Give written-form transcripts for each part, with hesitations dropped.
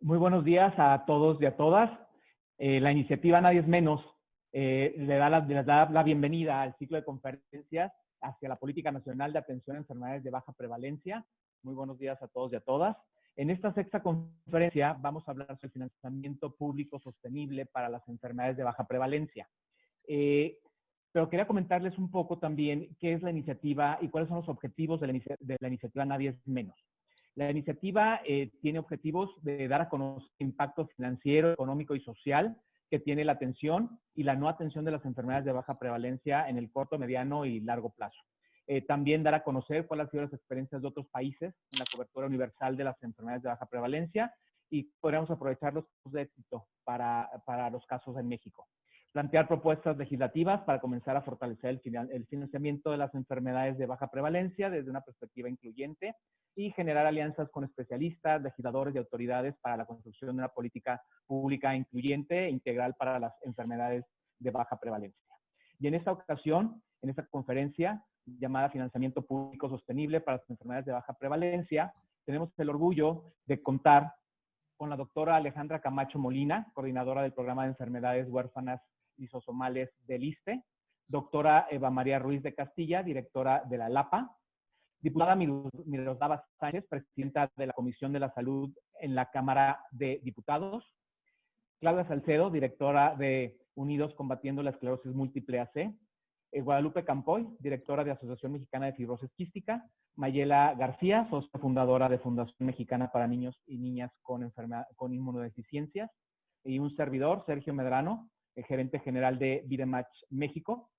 Muy buenos días a todos y a todas. La iniciativa Nadie es Menos les da la bienvenida al ciclo de conferencias hacia la Política Nacional de Atención a Enfermedades de Baja Prevalencia. Muy buenos días a todos y a todas. En esta sexta conferencia vamos a hablar sobre el financiamiento público sostenible para las enfermedades de baja prevalencia. Pero quería comentarles un poco también qué es la iniciativa y cuáles son los objetivos de la iniciativa Nadie es Menos. La iniciativa tiene objetivos de dar a conocer el impacto financiero, económico y social que tiene la atención y la no atención de las enfermedades de baja prevalencia en el corto, mediano y largo plazo. También dar a conocer cuáles han sido las experiencias de otros países en la cobertura universal de las enfermedades de baja prevalencia y podríamos aprovechar los casos de éxito para los casos en México. Plantear propuestas legislativas para comenzar a fortalecer el financiamiento de las enfermedades de baja prevalencia desde una perspectiva incluyente y generar alianzas con especialistas, legisladores y autoridades para la construcción de una política pública incluyente e integral para las enfermedades de baja prevalencia. Y en esta ocasión, en esta conferencia llamada Financiamiento Público Sostenible para las enfermedades de baja prevalencia, tenemos el orgullo de contar con la doctora Alejandra Camacho Molina, coordinadora del Programa de Enfermedades Huérfanas Lisosomales del ISSSTE, doctora Eva María Ruiz de Castilla, directora de la LAPA, diputada Miroslava Sánchez, presidenta de la Comisión de la Salud en la Cámara de Diputados, Claudia Salcedo, directora de Unidos Combatiendo la Esclerosis Múltiple AC, Guadalupe Campoy, directora de Asociación Mexicana de Fibrosis Quística, Mayela García, socia fundadora de Fundación Mexicana para Niños y Niñas con Inmunodeficiencias, y un servidor, Sergio Medrano, el gerente general de Vidematch México.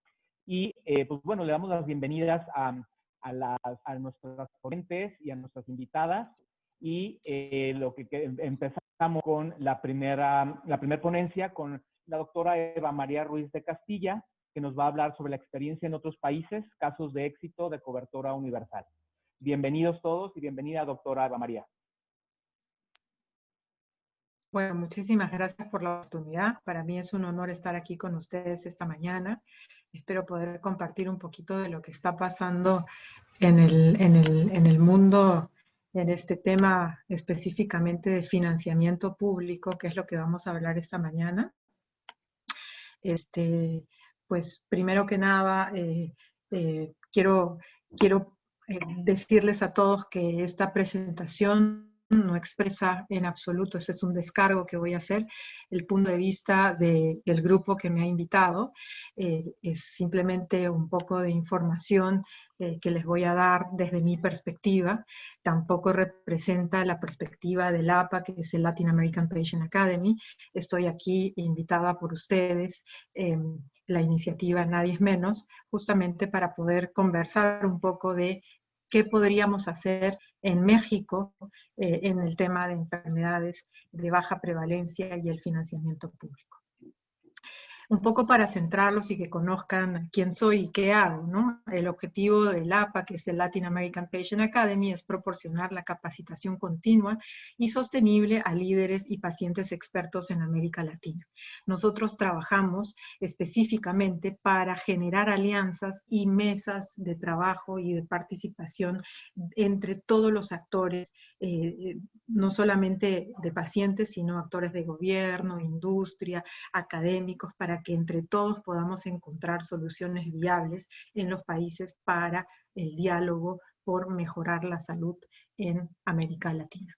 Y pues bueno, le damos las bienvenidas a nuestras ponentes y a nuestras invitadas. Y empezamos con la primera ponencia con la doctora Eva María Ruiz de Castilla, que nos va a hablar sobre la experiencia en otros países, casos de éxito de cobertura universal. Bienvenidos todos y bienvenida, doctora Eva María. Bueno, muchísimas gracias por la oportunidad. Para mí es un honor estar aquí con ustedes esta mañana. Espero poder compartir un poquito de lo que está pasando en el mundo en este tema específicamente de financiamiento público, que es lo que vamos a hablar esta mañana. Pues primero que nada, quiero decirles a todos que esta presentación no expresa en absoluto, ese es un descargo que voy a hacer, el punto de vista del grupo que me ha invitado. Es simplemente un poco de información que les voy a dar desde mi perspectiva. Tampoco representa la perspectiva del APA, que es el Latin American Patient Academy. Estoy aquí invitada por ustedes, la iniciativa Nadie es Menos, justamente para poder conversar un poco de qué podríamos hacer en México en el tema de enfermedades de baja prevalencia y el financiamiento público. Un poco para centrarlos y que conozcan quién soy y qué hago, ¿no? El objetivo del APA, que es el Latin American Patient Academy, es proporcionar la capacitación continua y sostenible a líderes y pacientes expertos en América Latina. Nosotros trabajamos específicamente para generar alianzas y mesas de trabajo y de participación entre todos los actores, no solamente de pacientes, sino actores de gobierno, industria, académicos, para que entre todos podamos encontrar soluciones viables en los países para el diálogo por mejorar la salud en América Latina.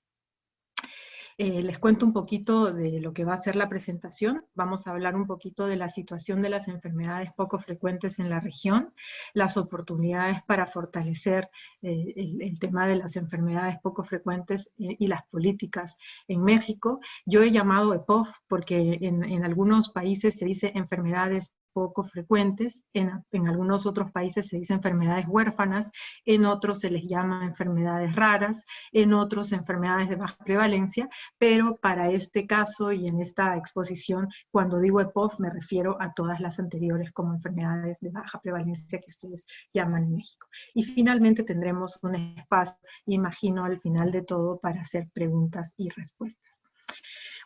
Les cuento un poquito de lo que va a ser la presentación. Vamos a hablar un poquito de la situación de las enfermedades poco frecuentes en la región, las oportunidades para fortalecer el tema de las enfermedades poco frecuentes y las políticas en México. Yo he llamado EPOF porque en algunos países se dice enfermedades poco frecuentes, en algunos otros países se dice enfermedades huérfanas, en otros se les llama enfermedades raras, en otros enfermedades de baja prevalencia, pero para este caso y en esta exposición, cuando digo EPOF me refiero a todas las anteriores como enfermedades de baja prevalencia que ustedes llaman en México. Y finalmente tendremos un espacio, imagino al final de todo, para hacer preguntas y respuestas.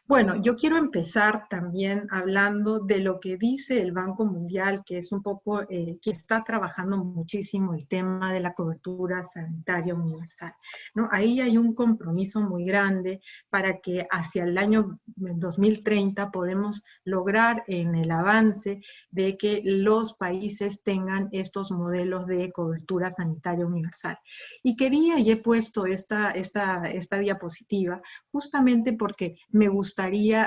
Bueno, yo quiero empezar también hablando de lo que dice el Banco Mundial, que es un poco, que está trabajando muchísimo el tema de la cobertura sanitaria universal, ¿no? Ahí hay un compromiso muy grande para que hacia el año 2030 podemos lograr en el avance de que los países tengan estos modelos de cobertura sanitaria universal. Y quería, y he puesto esta diapositiva, justamente porque me gustaría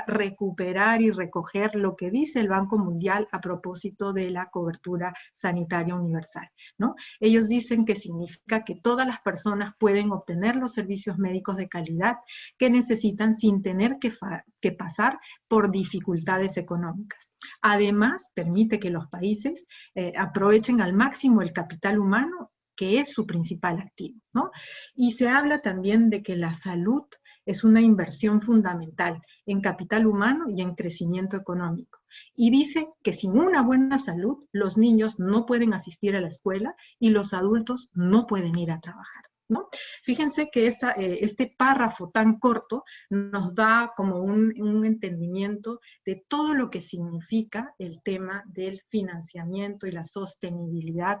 recuperar y recoger lo que dice el Banco Mundial a propósito de la cobertura sanitaria universal, ¿no? Ellos dicen que significa que todas las personas pueden obtener los servicios médicos de calidad que necesitan sin tener que pasar por dificultades económicas. Además, permite que los países aprovechen al máximo el capital humano, que es su principal activo, ¿no? Y se habla también de que la salud es una inversión fundamental en capital humano y en crecimiento económico. Y dice que sin una buena salud, los niños no pueden asistir a la escuela y los adultos no pueden ir a trabajar, ¿no? Fíjense que este párrafo tan corto nos da como un entendimiento de todo lo que significa el tema del financiamiento y la sostenibilidad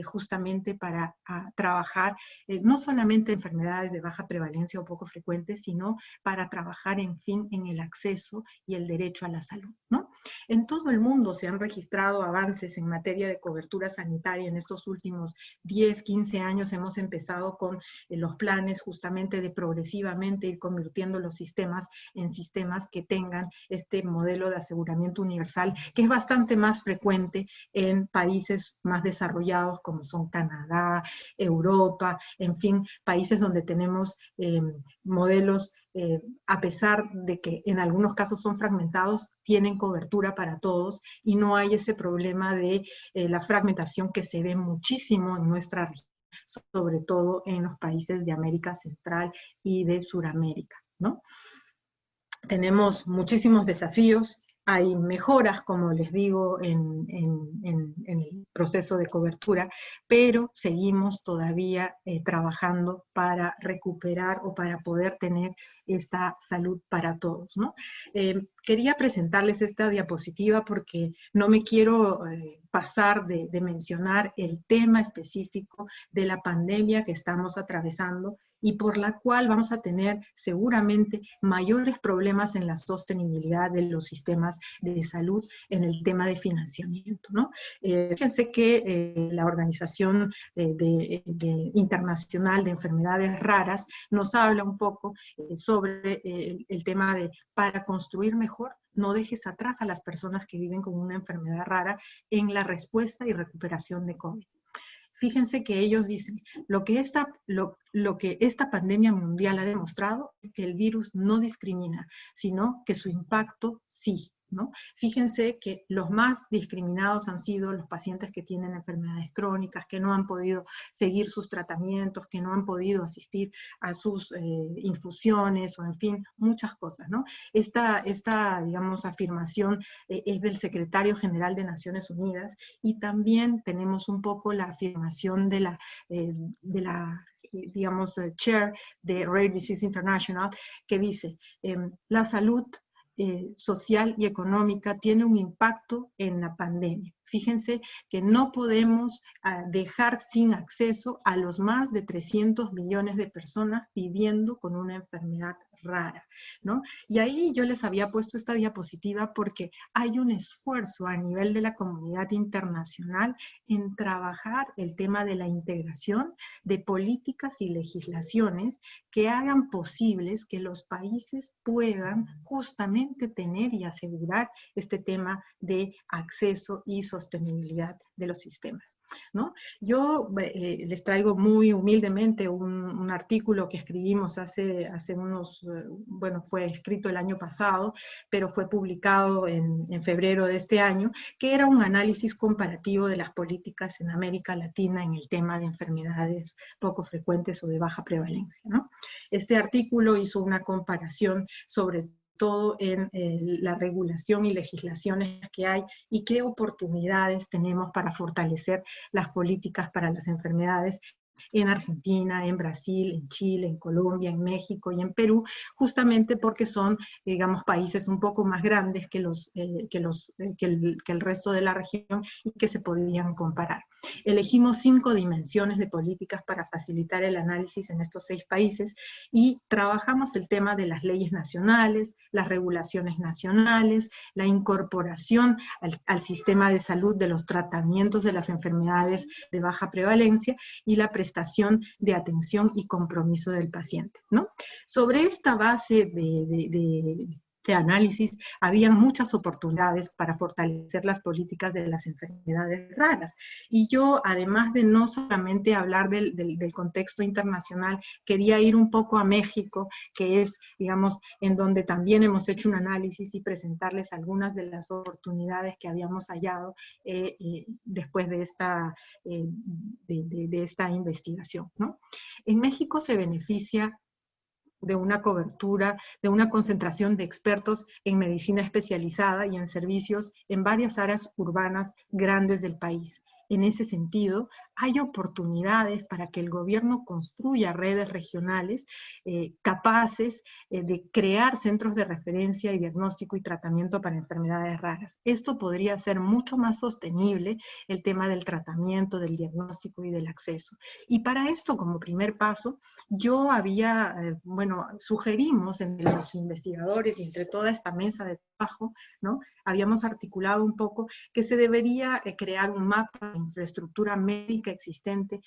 justamente para trabajar no solamente enfermedades de baja prevalencia o poco frecuentes, sino para trabajar, en fin, en el acceso y el derecho a la salud, ¿no? En todo el mundo se han registrado avances en materia de cobertura sanitaria. En estos últimos 10, 15 años hemos empezado con los planes justamente de progresivamente ir convirtiendo los sistemas en sistemas que tengan este modelo de aseguramiento universal, que es bastante más frecuente en países más desarrollados como son Canadá, Europa, en fin, países donde tenemos modelos, a pesar de que en algunos casos son fragmentados, tienen cobertura para todos y no hay ese problema de la fragmentación que se ve muchísimo en nuestra región, sobre todo en los países de América Central y de Sudamérica, ¿no? Tenemos muchísimos desafíos, hay mejoras, como les digo, en el proceso de cobertura, pero seguimos todavía trabajando para recuperar o para poder tener esta salud para todos, ¿no? Quería presentarles esta diapositiva porque no me quiero pasar de mencionar el tema específico de la pandemia que estamos atravesando y por la cual vamos a tener seguramente mayores problemas en la sostenibilidad de los sistemas de salud en el tema de financiamiento, ¿no? Fíjense que la Organización Internacional de Enfermedades Raras nos habla un poco sobre el tema de para construir mejor, no dejes atrás a las personas que viven con una enfermedad rara en la respuesta y recuperación de COVID. Fíjense que ellos dicen, lo que esta pandemia mundial ha demostrado es que el virus no discrimina, sino que su impacto sí, ¿no? Fíjense que los más discriminados han sido los pacientes que tienen enfermedades crónicas, que no han podido seguir sus tratamientos, que no han podido asistir a sus infusiones, o en fin, muchas cosas, ¿no? Esta digamos, afirmación es del Secretario General de Naciones Unidas, y también tenemos un poco la afirmación de la digamos, chair de Rare Disease International, que dice, la salud social y económica tiene un impacto en la pandemia. Fíjense que no podemos dejar sin acceso a los más de 300 millones de personas viviendo con una enfermedad rara, ¿no? Y ahí yo les había puesto esta diapositiva porque hay un esfuerzo a nivel de la comunidad internacional en trabajar el tema de la integración de políticas y legislaciones que hagan posibles que los países puedan justamente tener y asegurar este tema de acceso y sostenibilidad de los sistemas, ¿no? Yo les traigo muy humildemente un artículo que escribimos hace unos, bueno, fue escrito el año pasado, pero fue publicado en febrero de este año, que era un análisis comparativo de las políticas en América Latina en el tema de enfermedades poco frecuentes o de baja prevalencia, ¿no? Este artículo hizo una comparación sobre todo en la regulación y legislaciones que hay y qué oportunidades tenemos para fortalecer las políticas para las enfermedades en Argentina, en Brasil, en Chile, en Colombia, en México y en Perú, justamente porque son, digamos, países un poco más grandes que el resto de la región y que se podían comparar. Elegimos 5 dimensiones de políticas para facilitar el análisis en estos 6 países y trabajamos el tema de las leyes nacionales, las regulaciones nacionales, la incorporación al sistema de salud de los tratamientos de las enfermedades de baja prevalencia y la prestación de atención y compromiso del paciente, ¿no? Sobre esta base de análisis, había muchas oportunidades para fortalecer las políticas de las enfermedades raras. Y yo, además de no solamente hablar del contexto internacional, quería ir un poco a México, que es, digamos, en donde también hemos hecho un análisis y presentarles algunas de las oportunidades que habíamos hallado después de esta investigación, ¿no? En México se beneficia de una cobertura, de una concentración de expertos en medicina especializada y en servicios en varias áreas urbanas grandes del país. En ese sentido, hay oportunidades para que el gobierno construya redes regionales capaces de crear centros de referencia y diagnóstico y tratamiento para enfermedades raras. Esto podría ser mucho más sostenible, el tema del tratamiento, del diagnóstico y del acceso. Y para esto, como primer paso, yo sugerimos entre los investigadores y entre toda esta mesa de trabajo, ¿no? Habíamos articulado un poco que se debería crear un mapa de infraestructura médica existente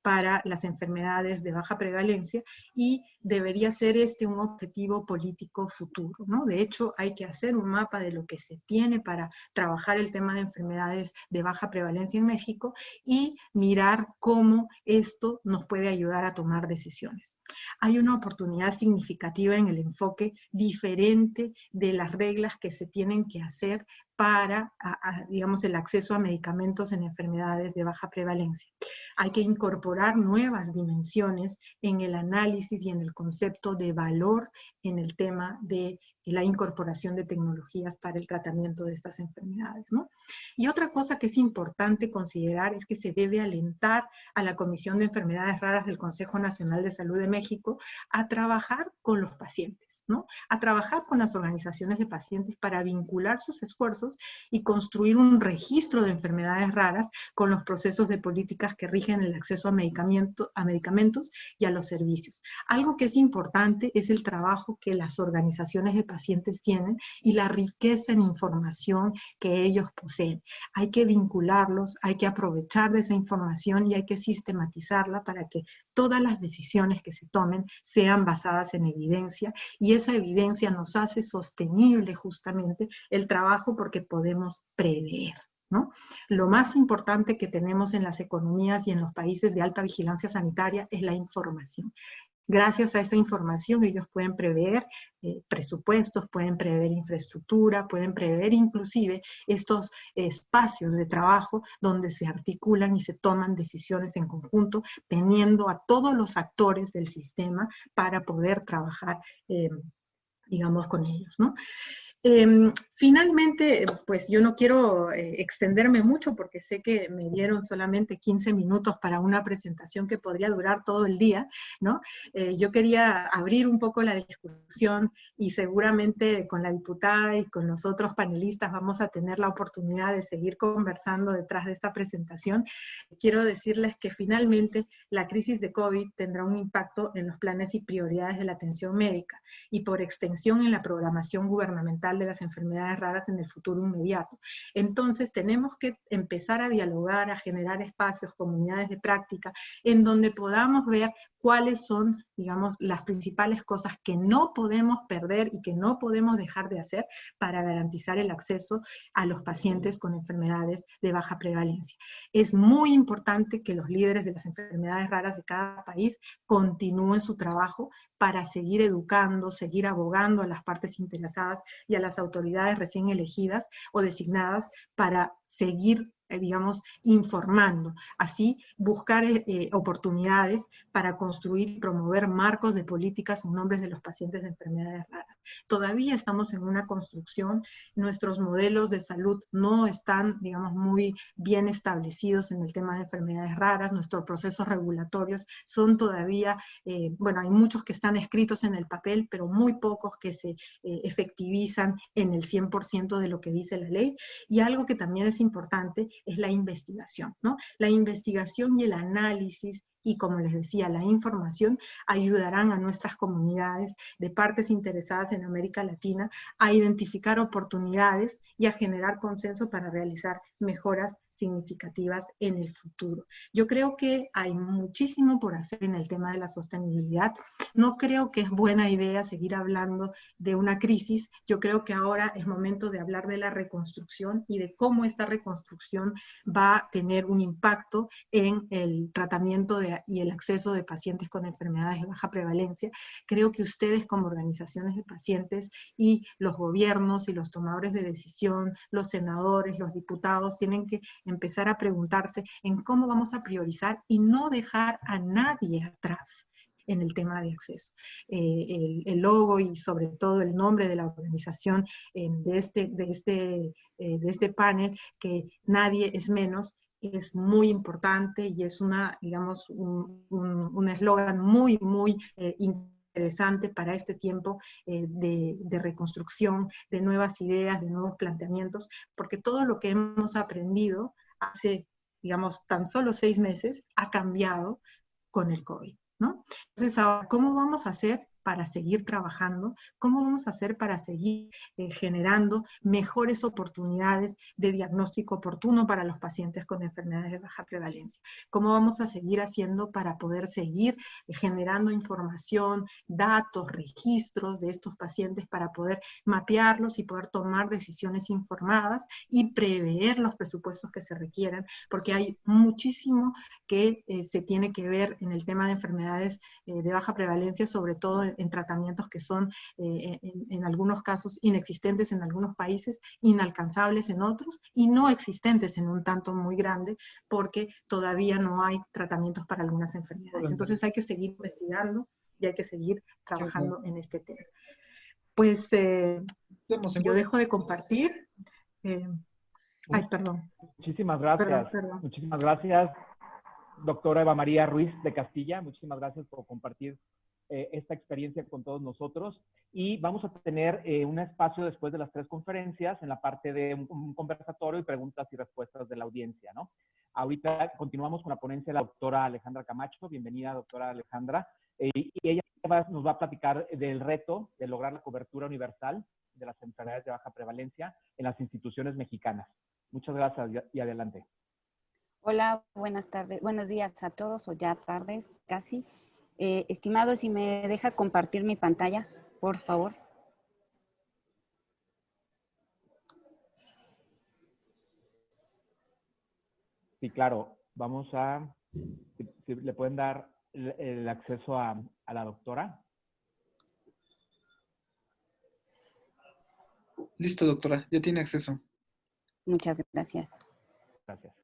para las enfermedades de baja prevalencia y debería ser un objetivo político futuro, ¿no? De hecho, hay que hacer un mapa de lo que se tiene para trabajar el tema de enfermedades de baja prevalencia en México y mirar cómo esto nos puede ayudar a tomar decisiones. Hay una oportunidad significativa en el enfoque diferente de las reglas que se tienen que hacer para, digamos, el acceso a medicamentos en enfermedades de baja prevalencia. Hay que incorporar nuevas dimensiones en el análisis y en el concepto de valor en el tema de la incorporación de tecnologías para el tratamiento de estas enfermedades, ¿no? Y otra cosa que es importante considerar es que se debe alentar a la Comisión de Enfermedades Raras del Consejo Nacional de Salud de México a trabajar con los pacientes, ¿no? A trabajar con las organizaciones de pacientes para vincular sus esfuerzos y construir un registro de enfermedades raras con los procesos de políticas que rigen el acceso a medicamentos y a los servicios. Algo que es importante es el trabajo que las organizaciones de pacientes tienen y la riqueza en información que ellos poseen. Hay que vincularlos, hay que aprovechar de esa información y hay que sistematizarla para que todas las decisiones que se tomen sean basadas en evidencia y esa evidencia nos hace sostenible justamente el trabajo porque podemos prever, ¿no? Lo más importante que tenemos en las economías y en los países de alta vigilancia sanitaria es la información. Gracias a esta información ellos pueden prever presupuestos, pueden prever infraestructura, pueden prever inclusive estos espacios de trabajo donde se articulan y se toman decisiones en conjunto, teniendo a todos los actores del sistema para poder trabajar, digamos, con ellos, ¿no? Finalmente, pues yo no quiero extenderme mucho porque sé que me dieron solamente 15 minutos para una presentación que podría durar todo el día, ¿no? Yo quería abrir un poco la discusión y seguramente con la diputada y con los otros panelistas vamos a tener la oportunidad de seguir conversando detrás de esta presentación. Quiero decirles que finalmente la crisis de COVID tendrá un impacto en los planes y prioridades de la atención médica y por extensión en la programación gubernamental de las enfermedades raras en el futuro inmediato. Entonces tenemos que empezar a dialogar, a generar espacios, comunidades de práctica, en donde podamos ver cuáles son, digamos, las principales cosas que no podemos perder y que no podemos dejar de hacer para garantizar el acceso a los pacientes con enfermedades de baja prevalencia. Es muy importante que los líderes de las enfermedades raras de cada país continúen su trabajo para seguir educando, seguir abogando a las partes interesadas y a las autoridades recién elegidas o designadas para seguir digamos, informando. Así, buscar oportunidades para construir y promover marcos de políticas en nombre de los pacientes de enfermedades raras. Todavía estamos en una construcción, nuestros modelos de salud no están, digamos, muy bien establecidos en el tema de enfermedades raras, nuestros procesos regulatorios son todavía, bueno, hay muchos que están escritos en el papel, pero muy pocos que se efectivizan en el 100% de lo que dice la ley. Y algo que también es importante es la investigación, ¿no? La investigación y el análisis y, como les decía, la información ayudarán a nuestras comunidades de partes interesadas en América Latina a identificar oportunidades y a generar consenso para realizar mejoras significativas en el futuro. Yo creo que hay muchísimo por hacer en el tema de la sostenibilidad. No creo que es buena idea seguir hablando de una crisis. Yo creo que ahora es momento de hablar de la reconstrucción y de cómo esta reconstrucción va a tener un impacto en el tratamiento y el acceso de pacientes con enfermedades de baja prevalencia. Creo que ustedes, como organizaciones de pacientes, y los gobiernos y los tomadores de decisión, los senadores, los diputados, tienen que empezar a preguntarse en cómo vamos a priorizar y no dejar a nadie atrás en el tema de acceso. El logo y sobre todo el nombre de la organización de este panel, que nadie es menos, es muy importante y es una, digamos, un eslogan muy, muy interesante para este tiempo de reconstrucción, de nuevas ideas, de nuevos planteamientos, porque todo lo que hemos aprendido hace, digamos, tan solo 6 meses ha cambiado con el COVID, ¿no? Entonces, ahora, ¿cómo vamos a hacer para seguir trabajando? ¿Cómo vamos a hacer para seguir generando mejores oportunidades de diagnóstico oportuno para los pacientes con enfermedades de baja prevalencia? ¿Cómo vamos a seguir haciendo para poder seguir generando información, datos, registros de estos pacientes para poder mapearlos y poder tomar decisiones informadas y prever los presupuestos que se requieran? Porque hay muchísimo que se tiene que ver en el tema de enfermedades de baja prevalencia, sobre todo en tratamientos que son en algunos casos inexistentes en algunos países, inalcanzables en otros y no existentes en un tanto muy grande porque todavía no hay tratamientos para algunas enfermedades. Entonces hay que seguir investigando y hay que seguir trabajando en este tema. Pues yo dejo de compartir. Ay, perdón. Muchísimas gracias. Perdón. Muchísimas gracias, doctora Eva María Ruiz de Castilla. Muchísimas gracias por compartir esta experiencia con todos nosotros. Y vamos a tener un espacio después de las 3 conferencias en la parte de un conversatorio y preguntas y respuestas de la audiencia, ¿no? Ahorita continuamos con la ponencia de la doctora Alejandra Camacho. Bienvenida, doctora Alejandra. Y ella nos va a platicar del reto de lograr la cobertura universal de las enfermedades de baja prevalencia en las instituciones mexicanas. Muchas gracias y adelante. Hola, buenas tardes, buenos días a todos, o ya tardes casi. Estimado, si me deja compartir mi pantalla, por favor. Sí, claro. Vamos a... Si le pueden dar el acceso a la doctora. Listo, doctora. Ya tiene acceso. Muchas gracias. Gracias.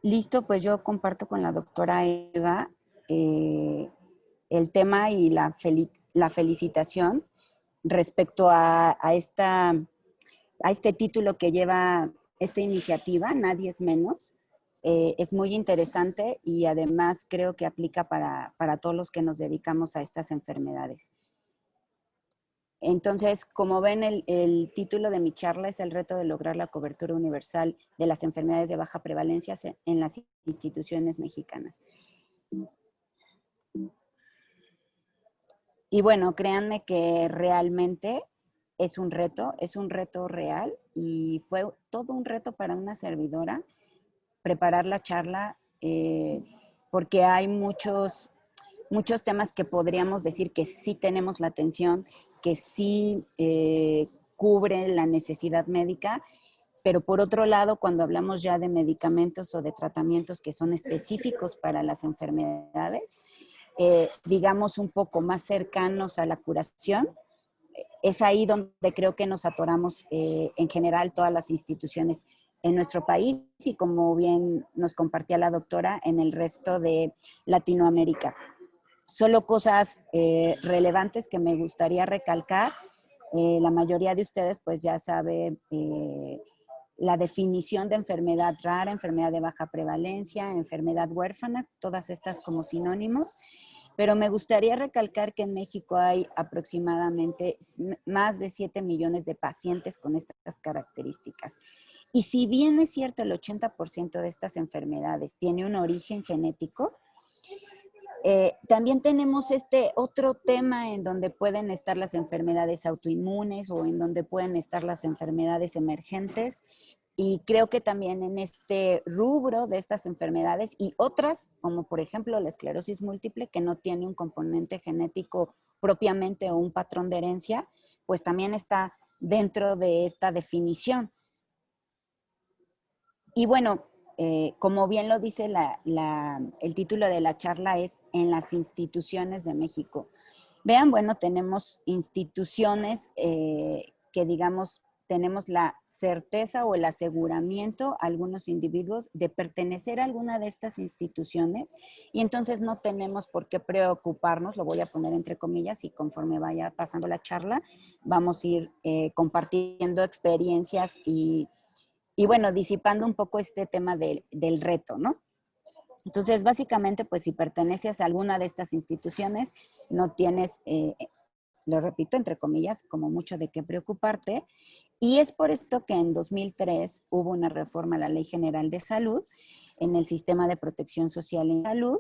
Listo, pues yo comparto con la doctora Eva el tema y la felicitación respecto a este título que lleva esta iniciativa, Nadie es menos. Es muy interesante y además creo que aplica para todos los que nos dedicamos a estas enfermedades. Entonces, como ven, el título de mi charla es el reto de lograr la cobertura universal de las enfermedades de baja prevalencia en las instituciones mexicanas. Y bueno, créanme que realmente es un reto real y fue todo un reto para una servidora preparar la charla porque hay muchos temas que podríamos decir que sí tenemos la atención, que sí cubren la necesidad médica, pero por otro lado, cuando hablamos ya de medicamentos o de tratamientos que son específicos para las enfermedades, digamos un poco más cercanos a la curación, es ahí donde creo que nos atoramos en general todas las instituciones en nuestro país y, como bien nos compartía la doctora, en el resto de Latinoamérica. Solo cosas relevantes que me gustaría recalcar. La mayoría de ustedes pues ya sabe la definición de enfermedad rara, enfermedad de baja prevalencia, enfermedad huérfana, todas estas como sinónimos. Pero me gustaría recalcar que en México hay aproximadamente más de 7 millones de pacientes con estas características. Y si bien es cierto el 80% de estas enfermedades tiene un origen genético, también tenemos este otro tema en donde pueden estar las enfermedades autoinmunes o en donde pueden estar las enfermedades emergentes. Y creo que también en este rubro de estas enfermedades y otras, como por ejemplo la esclerosis múltiple, que no tiene un componente genético propiamente o un patrón de herencia, pues también está dentro de esta definición. Y bueno, como bien lo dice el título de la charla, es En las instituciones de México. Vean, bueno, tenemos instituciones que, digamos, tenemos la certeza o el aseguramiento, algunos individuos, de pertenecer a alguna de estas instituciones, y entonces no tenemos por qué preocuparnos, lo voy a poner entre comillas, y conforme vaya pasando la charla, vamos a ir compartiendo experiencias y bueno, disipando un poco este tema del reto, ¿no? Entonces, básicamente, pues si perteneces a alguna de estas instituciones, no tienes, lo repito, entre comillas, como mucho de qué preocuparte. Y es por esto que en 2003 hubo una reforma a la Ley General de Salud en el Sistema de Protección Social en Salud,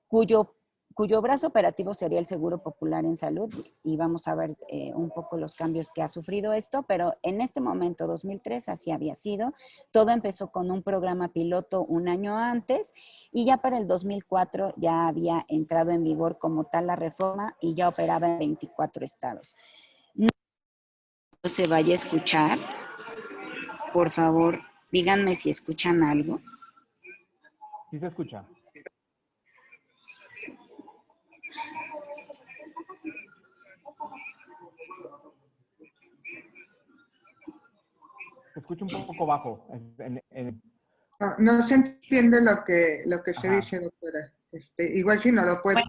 cuyo brazo operativo sería el Seguro Popular en Salud, y vamos a ver un poco los cambios que ha sufrido esto, pero en este momento, 2003, así había sido. Todo empezó con un programa piloto un año antes, y ya para el 2004 ya había entrado en vigor como tal la reforma y ya operaba en 24 estados. No se vaya a escuchar, por favor, díganme si escuchan algo. Sí se escucha. Se escucha un poco bajo. No se entiende lo que se Ajá. dice, doctora. Igual si no lo puede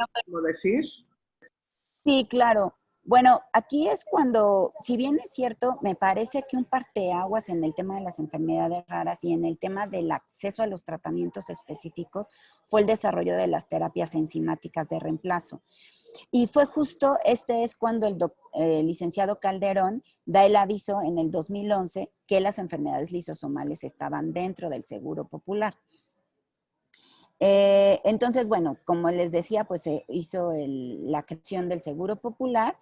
decir. Sí, claro. Bueno, aquí es cuando, si bien es cierto, me parece que un parteaguas en el tema de las enfermedades raras y en el tema del acceso a los tratamientos específicos fue el desarrollo de las terapias enzimáticas de reemplazo. Y fue justo, es cuando el licenciado Calderón da el aviso en el 2011 que las enfermedades lisosomales estaban dentro del Seguro Popular. Entonces, bueno, como les decía, pues se hizo la creación del Seguro Popular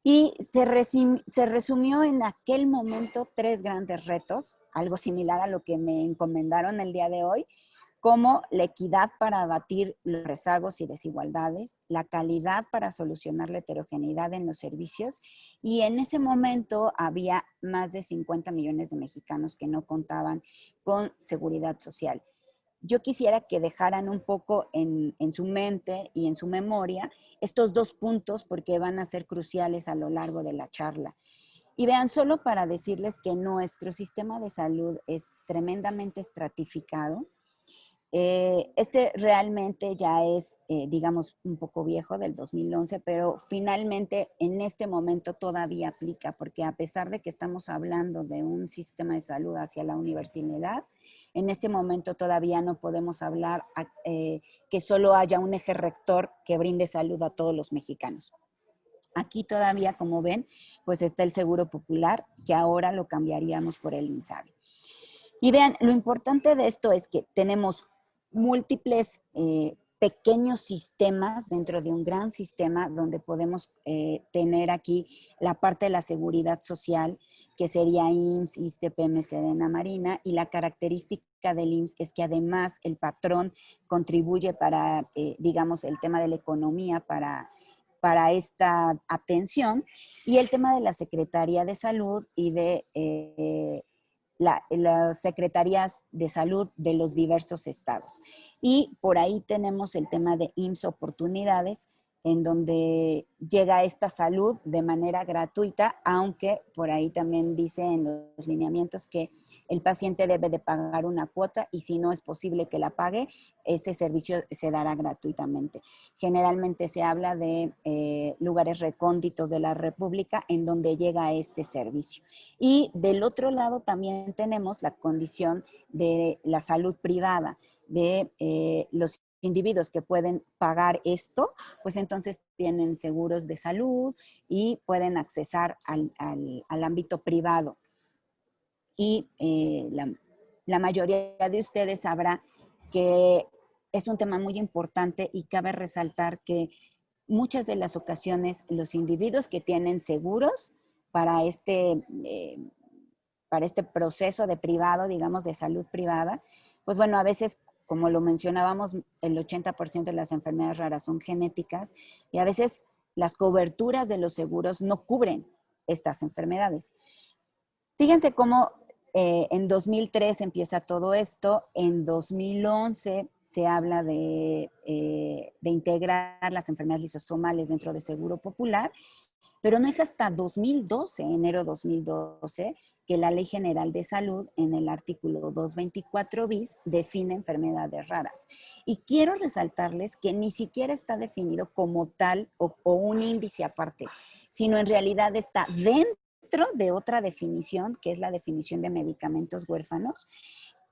y se resumió en aquel momento 3 grandes retos, algo similar a lo que me encomendaron el día de hoy, como la equidad para abatir los rezagos y desigualdades, la calidad para solucionar la heterogeneidad en los servicios, y en ese momento había más de 50 millones de mexicanos que no contaban con seguridad social. Yo quisiera que dejaran un poco en su mente y en su memoria estos 2 puntos, porque van a ser cruciales a lo largo de la charla. Y vean, solo para decirles que nuestro sistema de salud es tremendamente estratificado. Este realmente ya es, digamos, un poco viejo, del 2011, pero finalmente en este momento todavía aplica, porque a pesar de que estamos hablando de un sistema de salud hacia la universalidad, en este momento todavía no podemos hablar que solo haya un eje rector que brinde salud a todos los mexicanos. Aquí todavía, como ven, pues está el Seguro Popular, que ahora lo cambiaríamos por el INSABI. Y vean, lo importante de esto es que tenemos múltiples pequeños sistemas dentro de un gran sistema, donde podemos tener aquí la parte de la seguridad social, que sería IMSS, ISSSTE, PM, Sedena, Marina, y la característica del IMSS es que además el patrón contribuye para, digamos, el tema de la economía para esta atención, y el tema de la Secretaría de Salud y de las secretarías de salud de los diversos estados. Y por ahí tenemos el tema de IMSS Oportunidades, en donde llega esta salud de manera gratuita, aunque por ahí también dice en los lineamientos que el paciente debe de pagar una cuota y si no es posible que la pague, ese servicio se dará gratuitamente. Generalmente se habla de lugares recónditos de la República en donde llega este servicio. Y del otro lado también tenemos la condición de la salud privada, de los individuos que pueden pagar esto, pues entonces tienen seguros de salud y pueden accesar al ámbito privado. Y la mayoría de ustedes sabrá que es un tema muy importante y cabe resaltar que muchas de las ocasiones los individuos que tienen seguros para este proceso de privado, digamos, de salud privada, pues bueno, a veces, como lo mencionábamos, el 80% de las enfermedades raras son genéticas y a veces las coberturas de los seguros no cubren estas enfermedades. Fíjense cómo en 2003 empieza todo esto, en 2011 se habla de integrar las enfermedades lisosomales dentro del Seguro Popular, pero no es hasta 2012, enero 2012, que la Ley General de Salud, en el artículo 224 bis, define enfermedades raras. Y quiero resaltarles que ni siquiera está definido como tal o un índice aparte, sino en realidad está dentro de otra definición, que es la definición de medicamentos huérfanos,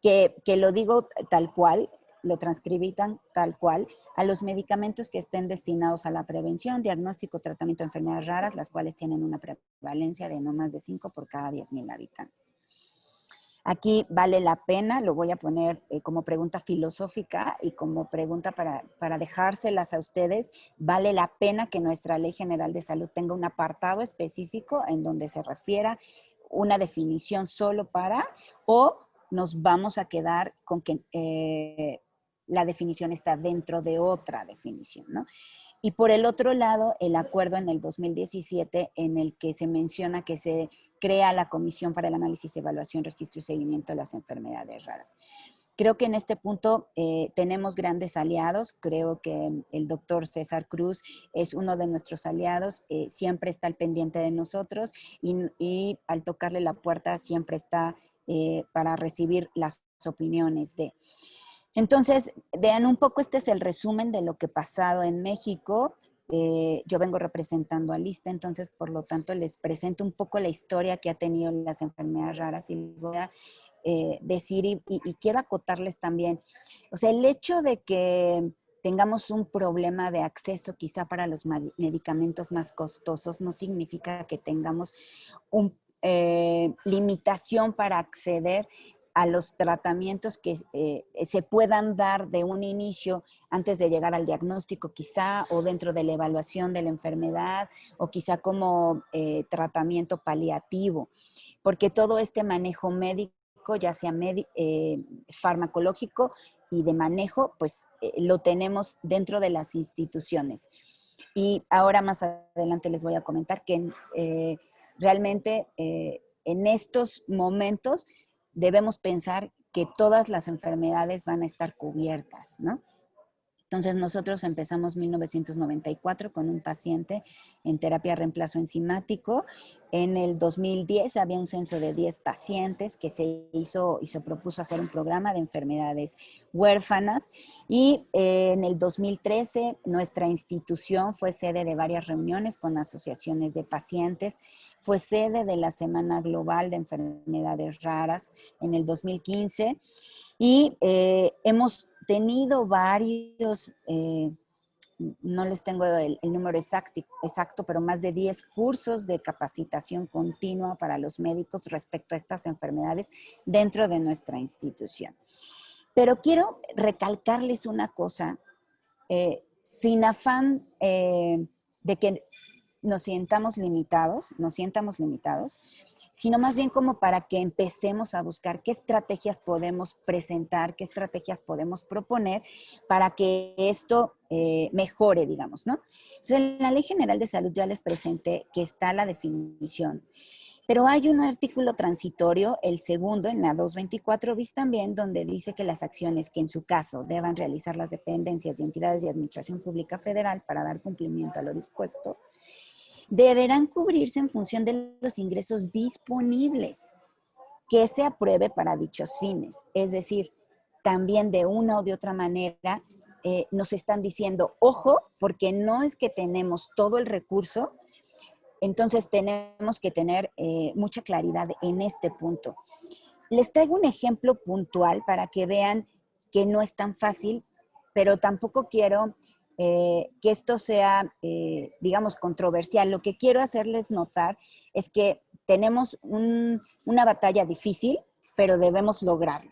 que lo digo tal cual, lo transcribí tal cual, a los medicamentos que estén destinados a la prevención, diagnóstico, tratamiento de enfermedades raras, las cuales tienen una prevalencia de no más de 5 por cada 10,000 habitantes. Aquí vale la pena, lo voy a poner como pregunta filosófica y como pregunta para dejárselas a ustedes, vale la pena que nuestra Ley General de Salud tenga un apartado específico en donde se refiera una definición solo para, o nos vamos a quedar con que la definición está dentro de otra definición, ¿no? Y por el otro lado, el acuerdo en el 2017 en el que se menciona que se crea la Comisión para el Análisis, Evaluación, Registro y Seguimiento de las Enfermedades Raras. Creo que en este punto tenemos grandes aliados. Creo que el doctor César Cruz es uno de nuestros aliados. Siempre está al pendiente de nosotros y al tocarle la puerta siempre está para recibir las opiniones de... Entonces, vean un poco, este es el resumen de lo que ha pasado en México. Yo vengo representando a Lista, entonces, por lo tanto, les presento un poco la historia que ha tenido las enfermedades raras y les voy a decir, y quiero acotarles también, o sea, el hecho de que tengamos un problema de acceso quizá para los medicamentos más costosos no significa que tengamos una limitación para acceder a los tratamientos que se puedan dar de un inicio antes de llegar al diagnóstico quizá, o dentro de la evaluación de la enfermedad, o quizá como tratamiento paliativo, porque todo este manejo médico, ya sea farmacológico y de manejo, pues lo tenemos dentro de las instituciones. Y ahora más adelante les voy a comentar que realmente en estos momentos debemos pensar que todas las enfermedades van a estar cubiertas, ¿no? Entonces nosotros empezamos en 1994 con un paciente en terapia reemplazo enzimático. En el 2010 había un censo de 10 pacientes que se hizo y se propuso hacer un programa de enfermedades huérfanas. Y en el 2013 nuestra institución fue sede de varias reuniones con asociaciones de pacientes. Fue sede de la Semana Global de Enfermedades Raras en el 2015. Y hemos tenido varios, no les tengo el número exacto, pero más de 10 cursos de capacitación continua para los médicos respecto a estas enfermedades dentro de nuestra institución. Pero quiero recalcarles una cosa, sin afán de que nos sientamos limitados, sino más bien como para que empecemos a buscar qué estrategias podemos presentar, qué estrategias podemos proponer para que esto mejore, digamos, ¿no? Entonces, en la Ley General de Salud ya les presenté que está la definición. Pero hay un artículo transitorio, el segundo, en la 224 bis también, donde dice que las acciones que en su caso deban realizar las dependencias y entidades de administración pública federal para dar cumplimiento a lo dispuesto, deberán cubrirse en función de los ingresos disponibles que se apruebe para dichos fines. Es decir, también de una o de otra manera nos están diciendo, ojo, porque no es que tenemos todo el recurso, entonces tenemos que tener mucha claridad en este punto. Les traigo un ejemplo puntual para que vean que no es tan fácil, pero tampoco quiero que esto sea, digamos, controversial. Lo que quiero hacerles notar es que tenemos una batalla difícil, pero debemos lograrlo.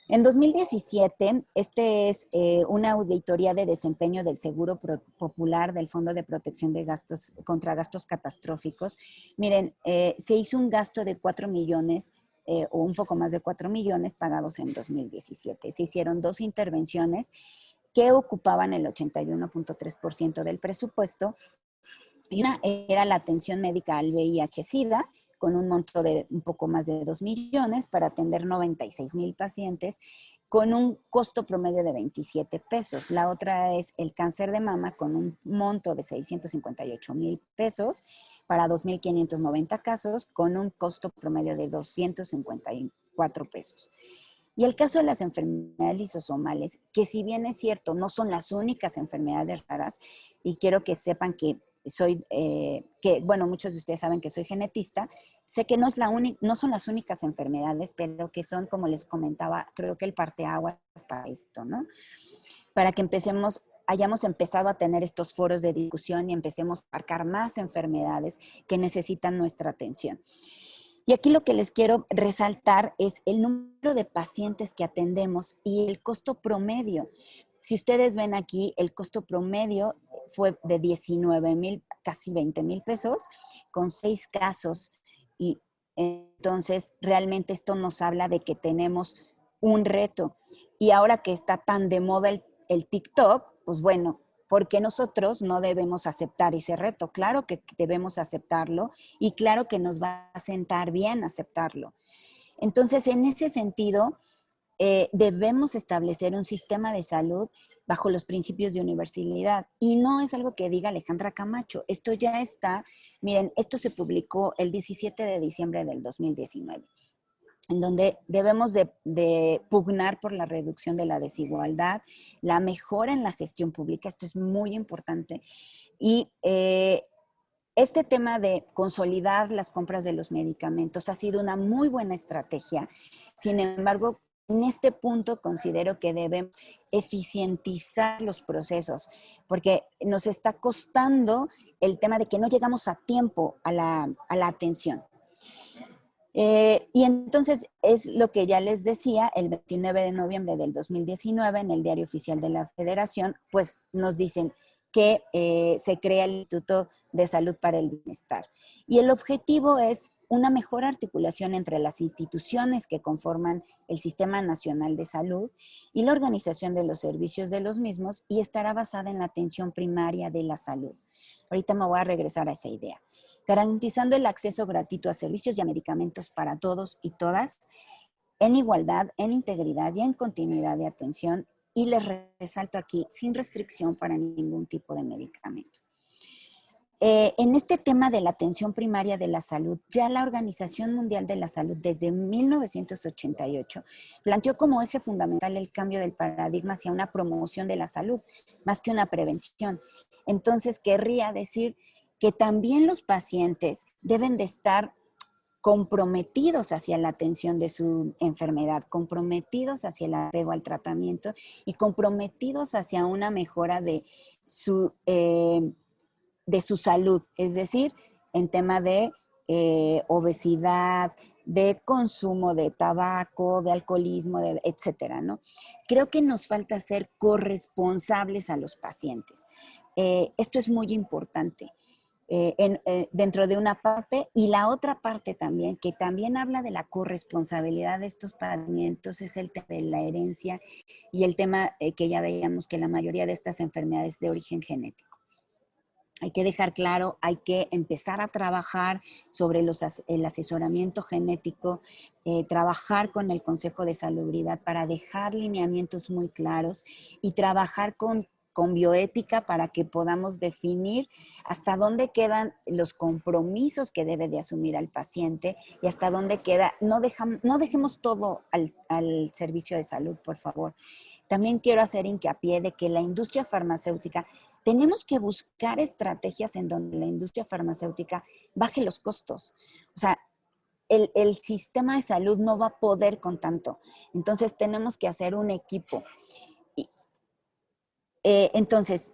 En 2017, este es una auditoría de desempeño del Seguro Popular del Fondo de Protección de Gastos contra Gastos Catastróficos. Miren, se hizo un gasto de 4 millones o un poco más de 4 millones pagados en 2017. Se hicieron 2 intervenciones que ocupaban el 81.3% del presupuesto. Y una era la atención médica al VIH-Sida, con un monto de un poco más de 2 millones para atender 96,000 pacientes con un costo promedio de 27 pesos. La otra es el cáncer de mama con un monto de 658,000 pesos para 2,590 casos con un costo promedio de 254 pesos. Y el caso de las enfermedades lisosomales, que si bien es cierto, no son las únicas enfermedades raras, y quiero que sepan que bueno, muchos de ustedes saben que soy genetista, sé que no son las únicas enfermedades, pero que son, como les comentaba, creo que el parteaguas para esto, ¿no? Para que hayamos empezado a tener estos foros de discusión y empecemos a abarcar más enfermedades que necesitan nuestra atención. Y aquí lo que les quiero resaltar es el número de pacientes que atendemos y el costo promedio. Si ustedes ven aquí, el costo promedio fue de 19,000, casi 20,000 pesos, con 6 casos. Y entonces, realmente esto nos habla de que tenemos un reto. Y ahora que está tan de moda el TikTok, pues bueno, ¿por qué nosotros no debemos aceptar ese reto? Claro que debemos aceptarlo y claro que nos va a sentar bien aceptarlo. Entonces, en ese sentido, debemos establecer un sistema de salud bajo los principios de universalidad. Y no es algo que diga Alejandra Camacho. Esto ya está, miren, esto se publicó el 17 de diciembre del 2019, en donde debemos de pugnar por la reducción de la desigualdad, la mejora en la gestión pública. Esto es muy importante. Y este tema de consolidar las compras de los medicamentos ha sido una muy buena estrategia. Sin embargo, en este punto considero que debemos eficientizar los procesos, porque nos está costando el tema de que no llegamos a tiempo a la atención. Y entonces es lo que ya les decía, el 29 de noviembre del 2019 en el Diario Oficial de la Federación, pues nos dicen que se crea el Instituto de Salud para el Bienestar. Y el objetivo es una mejor articulación entre las instituciones que conforman el Sistema Nacional de Salud y la organización de los servicios de los mismos, y estará basada en la atención primaria de la salud. Ahorita me voy a regresar a esa idea. Garantizando el acceso gratuito a servicios y a medicamentos para todos y todas, en igualdad, en integridad y en continuidad de atención. Y les resalto aquí, sin restricción para ningún tipo de medicamento. En este tema de la atención primaria de la salud, ya la Organización Mundial de la Salud desde 1988 planteó como eje fundamental el cambio del paradigma hacia una promoción de la salud, más que una prevención. Entonces, querría decir que también los pacientes deben de estar comprometidos hacia la atención de su enfermedad, comprometidos hacia el apego al tratamiento y comprometidos hacia una mejora de su salud, es decir, en tema de obesidad, de consumo de tabaco, de alcoholismo, etcétera, ¿no? Creo que nos falta ser corresponsables a los pacientes. Esto es muy importante. Dentro de una parte, y la otra parte también, que también habla de la corresponsabilidad de estos padecimientos, es el tema de la herencia y el tema que ya veíamos que la mayoría de estas enfermedades de origen genético. Hay que dejar claro, hay que empezar a trabajar sobre el asesoramiento genético, trabajar con el Consejo de Salubridad para dejar lineamientos muy claros y trabajar con bioética para que podamos definir hasta dónde quedan los compromisos que debe de asumir al paciente y hasta dónde queda. No dejemos todo al servicio de salud, por favor. También quiero hacer hincapié de que la industria farmacéutica, tenemos que buscar estrategias en donde la industria farmacéutica baje los costos. O sea, el sistema de salud no va a poder con tanto. Entonces, tenemos que hacer un equipo. Entonces,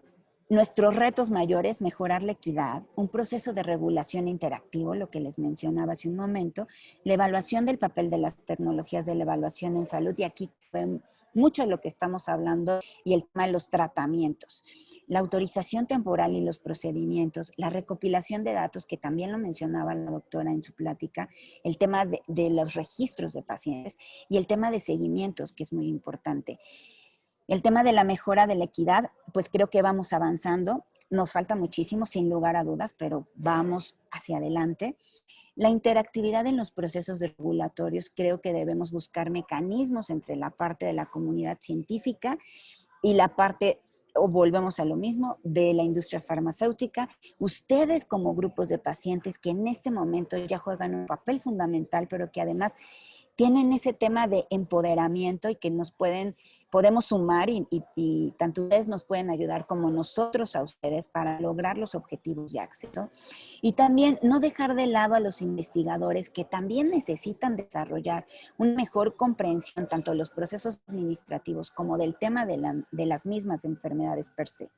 nuestros retos mayores, mejorar la equidad, un proceso de regulación interactivo, lo que les mencionaba hace un momento, la evaluación del papel de las tecnologías de la evaluación en salud, y aquí fue mucho de lo que estamos hablando, y el tema de los tratamientos, la autorización temporal y los procedimientos, la recopilación de datos, que también lo mencionaba la doctora en su plática, el tema de los registros de pacientes y el tema de seguimientos, que es muy importante. El tema de la mejora de la equidad, pues creo que vamos avanzando. Nos falta muchísimo, sin lugar a dudas, pero vamos hacia adelante. La interactividad en los procesos regulatorios, creo que debemos buscar mecanismos entre la parte de la comunidad científica y la parte, o volvemos a lo mismo, de la industria farmacéutica. Ustedes como grupos de pacientes que en este momento ya juegan un papel fundamental, pero que además tienen ese tema de empoderamiento y que podemos sumar y tanto ustedes nos pueden ayudar como nosotros a ustedes para lograr los objetivos de acceso. Y también no dejar de lado a los investigadores que también necesitan desarrollar una mejor comprensión tanto de los procesos administrativos como del tema de las mismas enfermedades per se.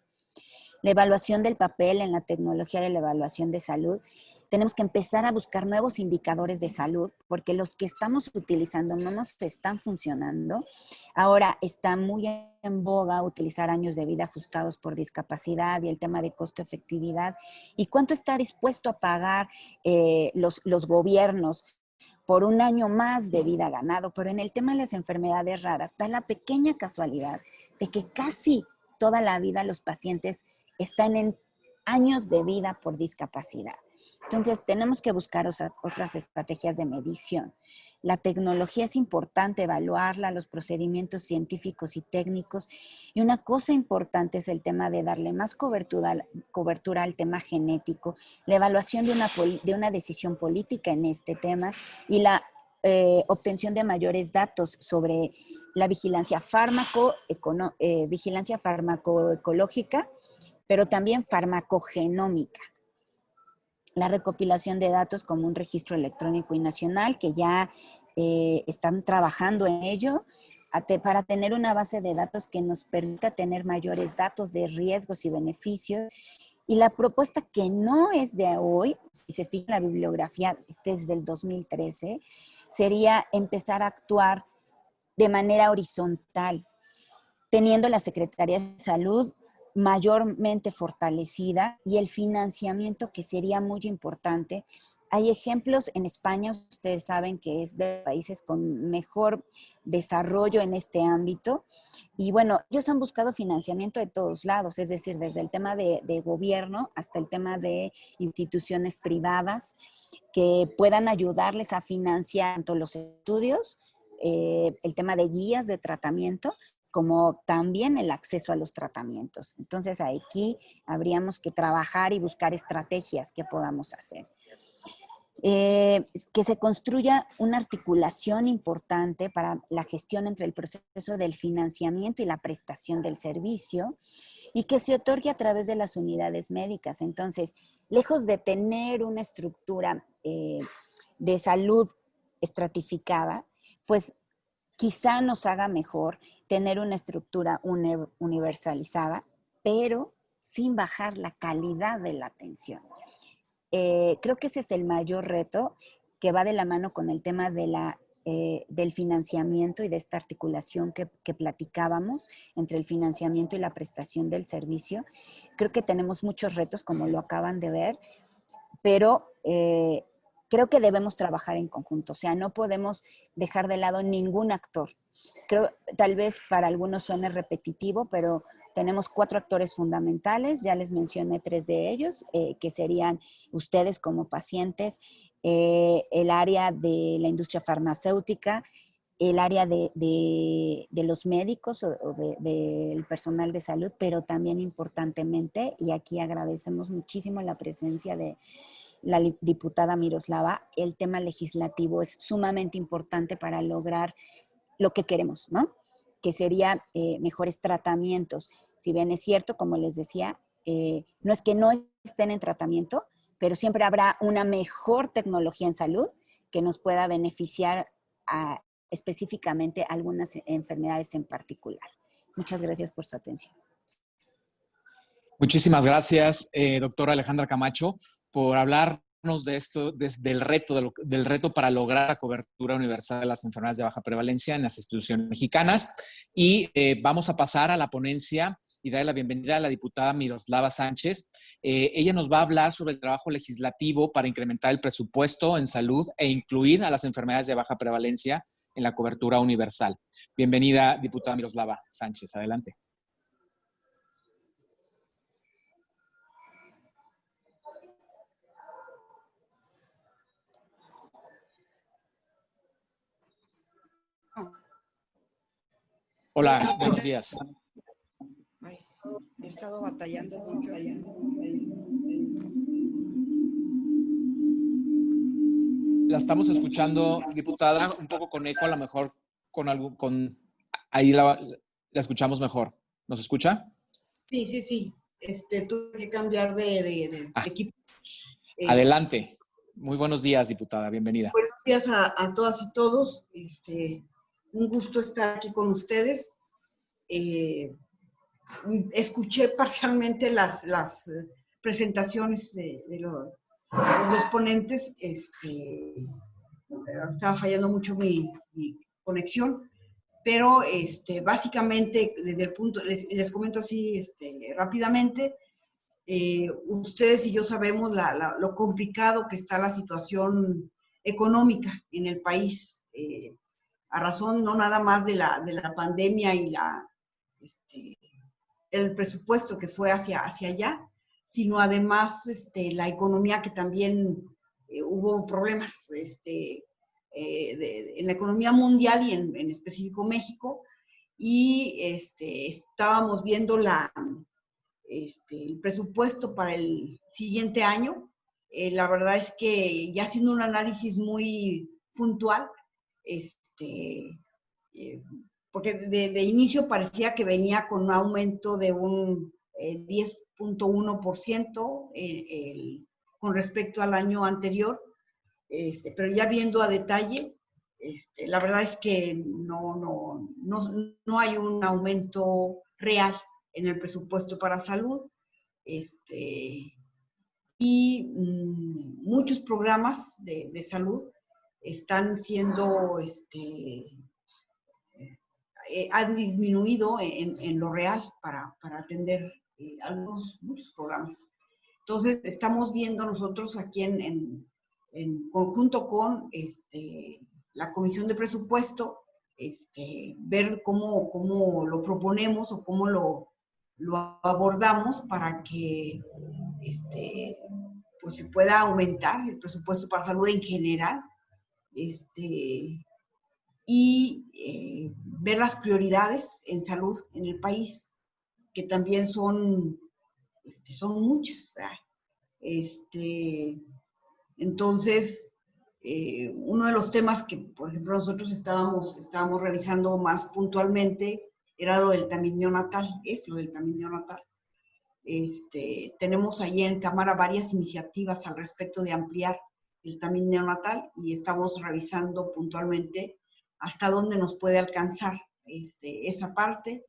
La evaluación del papel en la tecnología de la evaluación de salud. Tenemos que empezar a buscar nuevos indicadores de salud porque los que estamos utilizando no nos están funcionando. Ahora está muy en boga utilizar años de vida ajustados por discapacidad y el tema de costo-efectividad. ¿Y cuánto está dispuesto a pagar los gobiernos por un año más de vida ganado? Pero en el tema de las enfermedades raras, da la pequeña casualidad de que casi toda la vida los pacientes están en años de vida por discapacidad. Entonces, tenemos que buscar otras estrategias de medición. La tecnología es importante evaluarla, los procedimientos científicos y técnicos. Y una cosa importante es el tema de darle más cobertura al tema genético, la evaluación de una decisión política en este tema y la obtención de mayores datos sobre la vigilancia farmacoecológica, pero también farmacogenómica. La recopilación de datos como un registro electrónico y nacional, que ya están trabajando en ello, para tener una base de datos que nos permita tener mayores datos de riesgos y beneficios. Y la propuesta que no es de hoy, si se fija en la bibliografía, desde el 2013, sería empezar a actuar de manera horizontal, teniendo la Secretaría de Salud mayormente fortalecida y el financiamiento, que sería muy importante. Hay ejemplos en España, ustedes saben que es de países con mejor desarrollo en este ámbito. Y bueno, ellos han buscado financiamiento de todos lados, es decir, desde el tema de gobierno hasta el tema de instituciones privadas que puedan ayudarles a financiar tanto los estudios, el tema de guías de tratamiento, como también el acceso a los tratamientos. Entonces, aquí habríamos que trabajar y buscar estrategias que podamos hacer. Que se construya una articulación importante para la gestión entre el proceso del financiamiento y la prestación del servicio y que se otorgue a través de las unidades médicas. Entonces, lejos de tener una estructura de salud estratificada, pues quizá nos haga mejor tener una estructura universalizada, pero sin bajar la calidad de la atención. Creo que ese es el mayor reto que va de la mano con el tema del financiamiento y de esta articulación que platicábamos entre el financiamiento y la prestación del servicio. Creo que tenemos muchos retos, como lo acaban de ver, pero creo que debemos trabajar en conjunto. O sea, no podemos dejar de lado ningún actor. Creo, tal vez para algunos suene repetitivo, pero Tenemos 4 actores fundamentales, ya les mencioné 3 de ellos, que serían ustedes como pacientes, el área de la industria farmacéutica, el área de los médicos o del personal de salud, pero también importantemente, y aquí agradecemos muchísimo la presencia de la diputada Miroslava, el tema legislativo es sumamente importante para lograr lo que queremos, ¿no? Que serían mejores tratamientos. Si bien es cierto, como les decía, no es que no estén en tratamiento, pero siempre habrá una mejor tecnología en salud que nos pueda beneficiar específicamente algunas enfermedades en particular. Muchas gracias por su atención. Muchísimas gracias, doctora Alejandra Camacho, por hablarnos de esto, del reto para lograr la cobertura universal de las enfermedades de baja prevalencia en las instituciones mexicanas. Y vamos a pasar a la ponencia y darle la bienvenida a la diputada Miroslava Sánchez. Ella nos va a hablar sobre el trabajo legislativo para incrementar el presupuesto en salud e incluir a las enfermedades de baja prevalencia en la cobertura universal. Bienvenida, diputada Miroslava Sánchez. Adelante. Hola, buenos días. Ay, he estado batallando mucho. La estamos escuchando, diputada, un poco con eco, a lo mejor ahí la escuchamos mejor. ¿Nos escucha? Sí. Tuve que cambiar de equipo. Adelante. Muy buenos días, diputada. Bienvenida. Buenos días a todas y todos. Un gusto estar aquí con ustedes. Escuché parcialmente las presentaciones de los ponentes. Estaba fallando mucho mi conexión, pero básicamente desde el punto, les comento así rápidamente, ustedes y yo sabemos lo complicado que está la situación económica en el país, a razón no nada más de la pandemia y el presupuesto que fue hacia allá, sino además la economía que también hubo problemas en la economía mundial y en específico México, y estábamos viendo el presupuesto para el siguiente año. La verdad es que ya haciendo un análisis muy puntual, porque de inicio parecía que venía con un aumento de un 10.1% con respecto al año anterior, pero ya viendo a detalle, la verdad es que no hay un aumento real en el presupuesto para salud, y muchos programas de salud están siendo, han disminuido en lo real para atender muchos programas. Entonces, estamos viendo nosotros aquí en conjunto con la Comisión de Presupuesto, ver cómo lo proponemos o cómo lo abordamos para que pues se pueda aumentar el presupuesto para salud en general, y ver las prioridades en salud en el país, que también son muchas, ¿verdad? Entonces, uno de los temas que, por ejemplo, nosotros estábamos revisando más puntualmente era lo del tamiz neonatal, tenemos ahí en Cámara varias iniciativas al respecto de ampliar el tamiz neonatal y estamos revisando puntualmente hasta dónde nos puede alcanzar esa parte.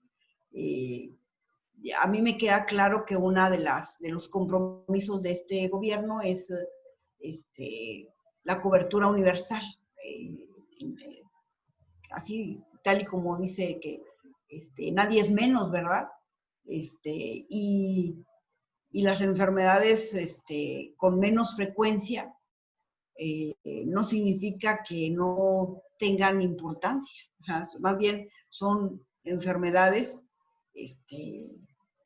A mí me queda claro que uno de los compromisos de este gobierno es la cobertura universal, así tal y como dice que nadie es menos, ¿verdad? Y las enfermedades con menos frecuencia no significa que no tengan importancia. Más bien son enfermedades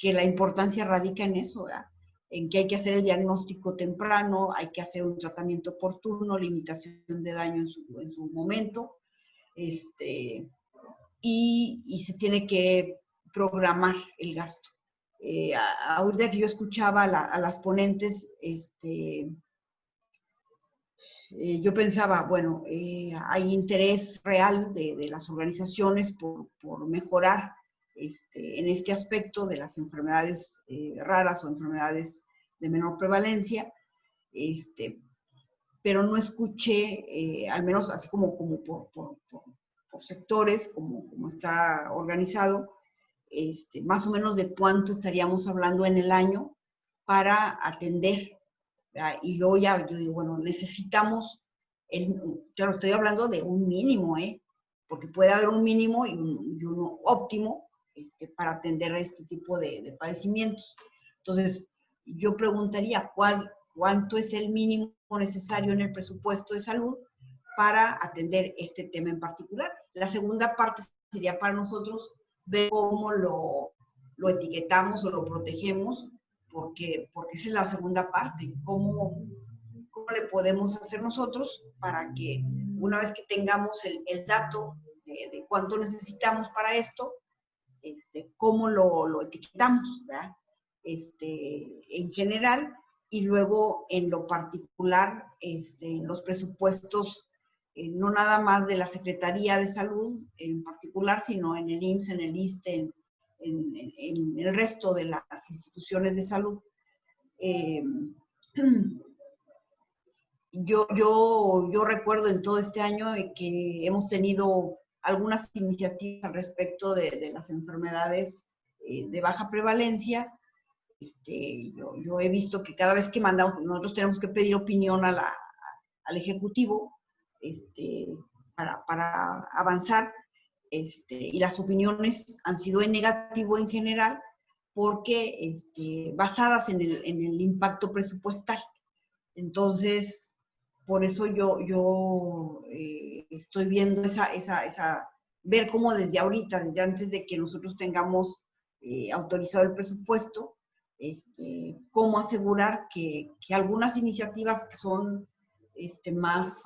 que la importancia radica en eso, ¿verdad? En que hay que hacer el diagnóstico temprano, hay que hacer un tratamiento oportuno, limitación de daño en su momento, y se tiene que programar el gasto. Ahorita que yo escuchaba a las ponentes, yo pensaba, bueno, hay interés real de las organizaciones por mejorar en este aspecto de las enfermedades raras o enfermedades de menor prevalencia, pero no escuché, al menos así como por sectores, como está organizado, más o menos de cuánto estaríamos hablando en el año para atender. ¿Verdad? Y luego ya yo digo, bueno, necesitamos, claro, estoy hablando de un mínimo, porque puede haber un mínimo y uno óptimo para atender este tipo de padecimientos. Entonces, yo preguntaría, ¿cuánto es el mínimo necesario en el presupuesto de salud para atender este tema en particular? La segunda parte sería para nosotros ver cómo lo etiquetamos o lo protegemos, porque esa es la segunda parte, cómo le podemos hacer nosotros para que una vez que tengamos el dato de cuánto necesitamos para esto, cómo lo etiquetamos, ¿verdad? En general, y luego en lo particular, en los presupuestos, no nada más de la Secretaría de Salud en particular, sino en el IMSS, en el ISSSTE, en el resto de las instituciones de salud. Yo recuerdo en todo este año que hemos tenido algunas iniciativas al respecto de las enfermedades de baja prevalencia. Yo he visto que cada vez que mandamos, nosotros tenemos que pedir opinión al Ejecutivo para avanzar, y las opiniones han sido en negativo en general, porque basadas en el impacto presupuestal. Entonces, por eso yo estoy viendo ver cómo desde ahorita, desde antes de que nosotros tengamos autorizado el presupuesto, cómo asegurar que algunas iniciativas que son más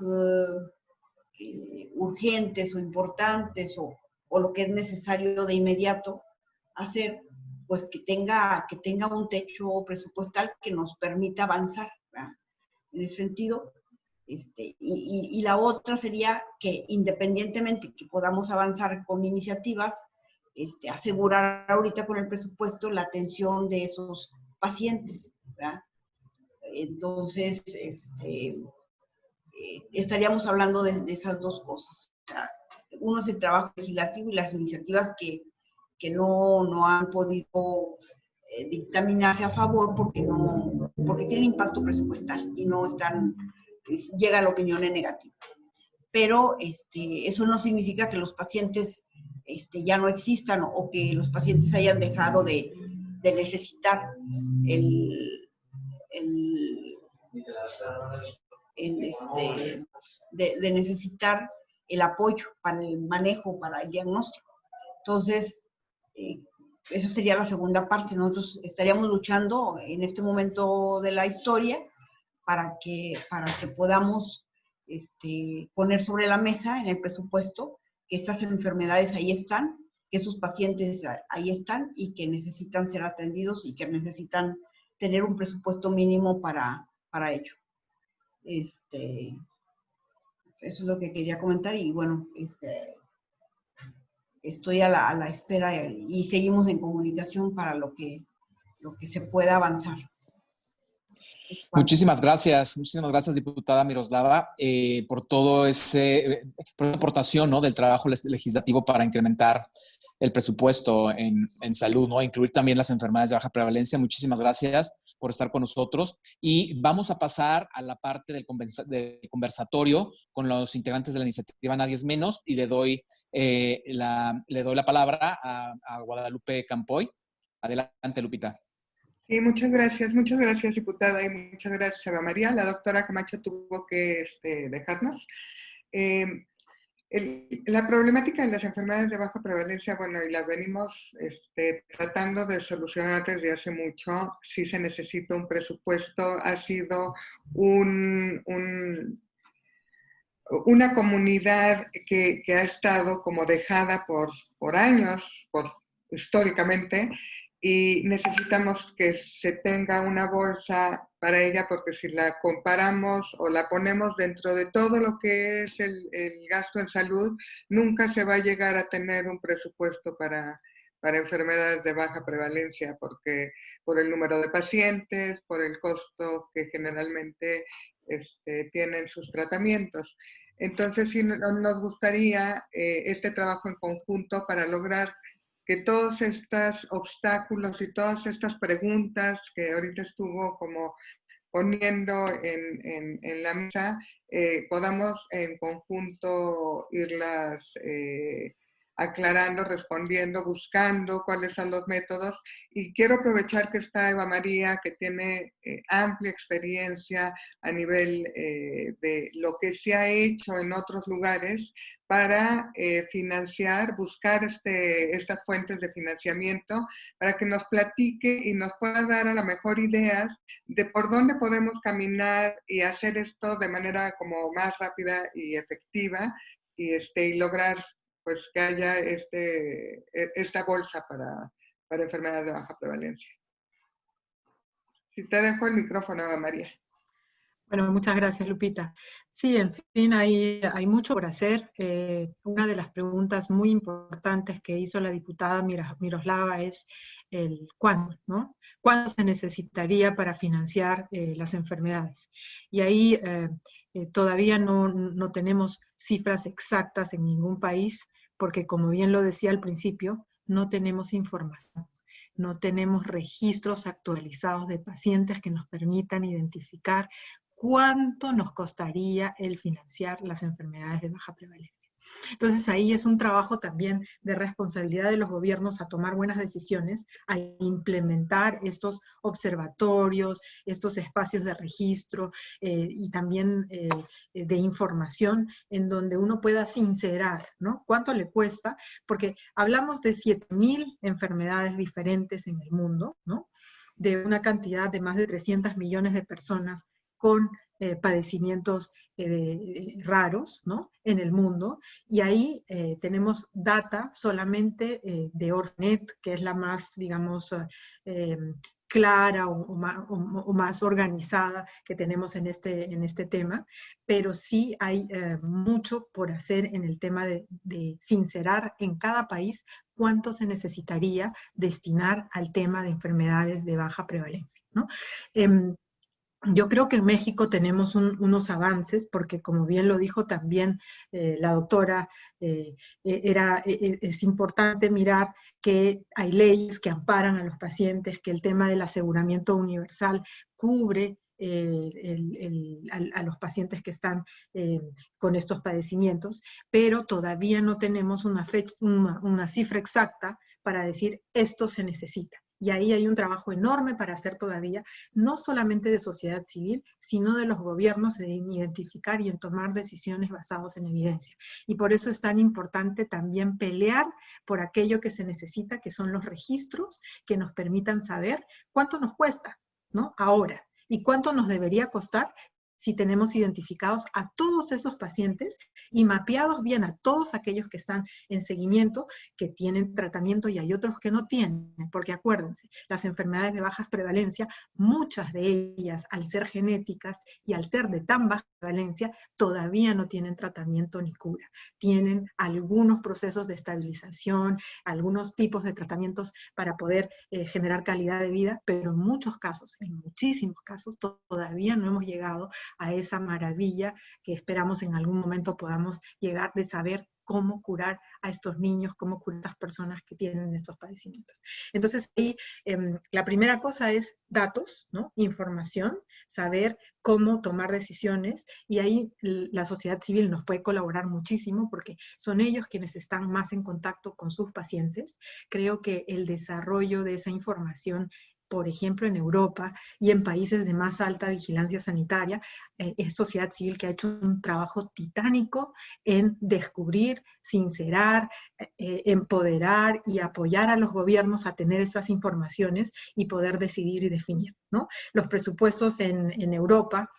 urgentes o importantes o lo que es necesario de inmediato hacer, pues que tenga un techo presupuestal que nos permita avanzar, ¿verdad? En ese sentido. Y la otra sería que independientemente que podamos avanzar con iniciativas, asegurar ahorita con el presupuesto la atención de esos pacientes, ¿verdad? Entonces, estaríamos hablando de esas dos cosas. O sea, uno es el trabajo legislativo y las iniciativas que no han podido dictaminarse a favor porque tienen impacto presupuestal y no están, llega la opinión en negativo. Pero eso no significa que los pacientes ya no existan o que los pacientes hayan dejado de necesitar de necesitar el apoyo para el manejo, para el diagnóstico. Entonces, esa sería la segunda parte. Nosotros estaríamos luchando en este momento de la historia para que podamos poner sobre la mesa en el presupuesto que estas enfermedades ahí están, que sus pacientes ahí están y que necesitan ser atendidos y que necesitan tener un presupuesto mínimo para ello. Eso es lo que quería comentar y bueno, estoy a la espera y seguimos en comunicación para lo que se pueda avanzar. Muchísimas gracias, diputada Miroslava, por por esa aportación, ¿no?, del trabajo legislativo para incrementar el presupuesto en salud, ¿no?, incluir también las enfermedades de baja prevalencia. Muchísimas gracias por estar con nosotros. Y vamos a pasar a la parte del conversatorio con los integrantes de la iniciativa Nadie es Menos y le doy la palabra a Guadalupe Campoy. Adelante, Lupita. Sí, muchas gracias, diputada, y muchas gracias, Eva María. La doctora Camacho tuvo que dejarnos. La problemática de las enfermedades de baja prevalencia, bueno, y las venimos tratando de solucionar desde hace mucho. Sí se necesita un presupuesto, ha sido una comunidad que ha estado como dejada por años, históricamente, y necesitamos que se tenga una bolsa para ella, porque si la comparamos o la ponemos dentro de todo lo que es el gasto en salud, nunca se va a llegar a tener un presupuesto para enfermedades de baja prevalencia, porque por el número de pacientes, por el costo que generalmente tienen sus tratamientos. Entonces, sí, nos gustaría este trabajo en conjunto para lograr que todos estos obstáculos y todas estas preguntas que ahorita estuvo como poniendo en la mesa, podamos en conjunto irlas aclarando, respondiendo, buscando cuáles son los métodos. Y quiero aprovechar que está Eva María, que tiene amplia experiencia a nivel de lo que se ha hecho en otros lugares para financiar, buscar estas fuentes de financiamiento, para que nos platique y nos pueda dar a lo mejor ideas de por dónde podemos caminar y hacer esto de manera como más rápida y efectiva, y lograr pues que haya esta bolsa para enfermedades de baja prevalencia. Si te dejo el micrófono, María. Bueno, muchas gracias, Lupita. Sí, en fin, hay mucho por hacer. Una de las preguntas muy importantes que hizo la diputada Miroslava es el cuándo, ¿no? ¿Cuándo se necesitaría para financiar las enfermedades? Y ahí todavía no tenemos cifras exactas en ningún país, porque como bien lo decía al principio, no tenemos información. No tenemos registros actualizados de pacientes que nos permitan identificar cuánto nos costaría el financiar las enfermedades de baja prevalencia. Entonces ahí es un trabajo también de responsabilidad de los gobiernos a tomar buenas decisiones, a implementar estos observatorios, estos espacios de registro y también de información en donde uno pueda sincerar, ¿no? ¿Cuánto le cuesta? Porque hablamos de 7.000 enfermedades diferentes en el mundo, ¿no? De una cantidad de más de 300 millones de personas con padecimientos raros, ¿no? En el mundo, y ahí tenemos data solamente de Orfnet, que es la más, digamos, clara o más organizada que tenemos en este tema, pero sí hay mucho por hacer en el tema de sincerar en cada país cuánto se necesitaría destinar al tema de enfermedades de baja prevalencia, ¿no? Yo creo que en México tenemos unos avances, porque como bien lo dijo también la doctora, es importante mirar que hay leyes que amparan a los pacientes, que el tema del aseguramiento universal cubre a los pacientes que están con estos padecimientos, pero todavía no tenemos una cifra exacta para decir esto se necesita. Y ahí hay un trabajo enorme para hacer todavía, no solamente de sociedad civil, sino de los gobiernos en identificar y en tomar decisiones basadas en evidencia. Y por eso es tan importante también pelear por aquello que se necesita, que son los registros que nos permitan saber cuánto nos cuesta, ¿no? Ahora, y cuánto nos debería costar si tenemos identificados a todos esos pacientes y mapeados bien a todos aquellos que están en seguimiento, que tienen tratamiento, y hay otros que no tienen, porque acuérdense, las enfermedades de baja prevalencia, muchas de ellas al ser genéticas y al ser de tan baja prevalencia, todavía no tienen tratamiento ni cura. Tienen algunos procesos de estabilización, algunos tipos de tratamientos para poder generar calidad de vida, pero en muchos casos, en muchísimos casos, todavía no hemos llegado a esa maravilla que esperamos en algún momento podamos llegar, de saber cómo curar a estos niños, cómo curar a estas personas que tienen estos padecimientos. Entonces, ahí la primera cosa es datos, ¿no? Información, saber cómo tomar decisiones, y ahí la sociedad civil nos puede colaborar muchísimo porque son ellos quienes están más en contacto con sus pacientes. Creo que el desarrollo de esa información por ejemplo, en Europa y en países de más alta vigilancia sanitaria, es sociedad civil que ha hecho un trabajo titánico en descubrir, sincerar, empoderar y apoyar a los gobiernos a tener estas informaciones y poder decidir y definir, ¿no? Los presupuestos en Europa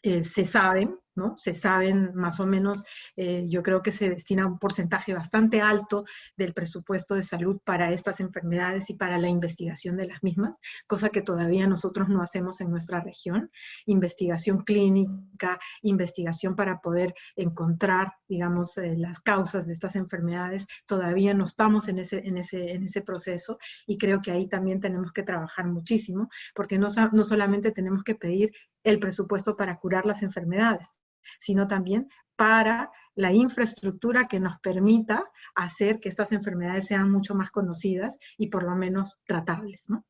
se saben, ¿no? Se saben más o menos, yo creo que se destina un porcentaje bastante alto del presupuesto de salud para estas enfermedades y para la investigación de las mismas, cosa que todavía nosotros no hacemos en nuestra región. Investigación clínica, investigación para poder encontrar, digamos, las causas de estas enfermedades, todavía no estamos en ese proceso, y creo que ahí también tenemos que trabajar muchísimo, porque no solamente tenemos que pedir el presupuesto para curar las enfermedades, sino también para la infraestructura que nos permita hacer que estas enfermedades sean mucho más conocidas y por lo menos tratables, ¿no?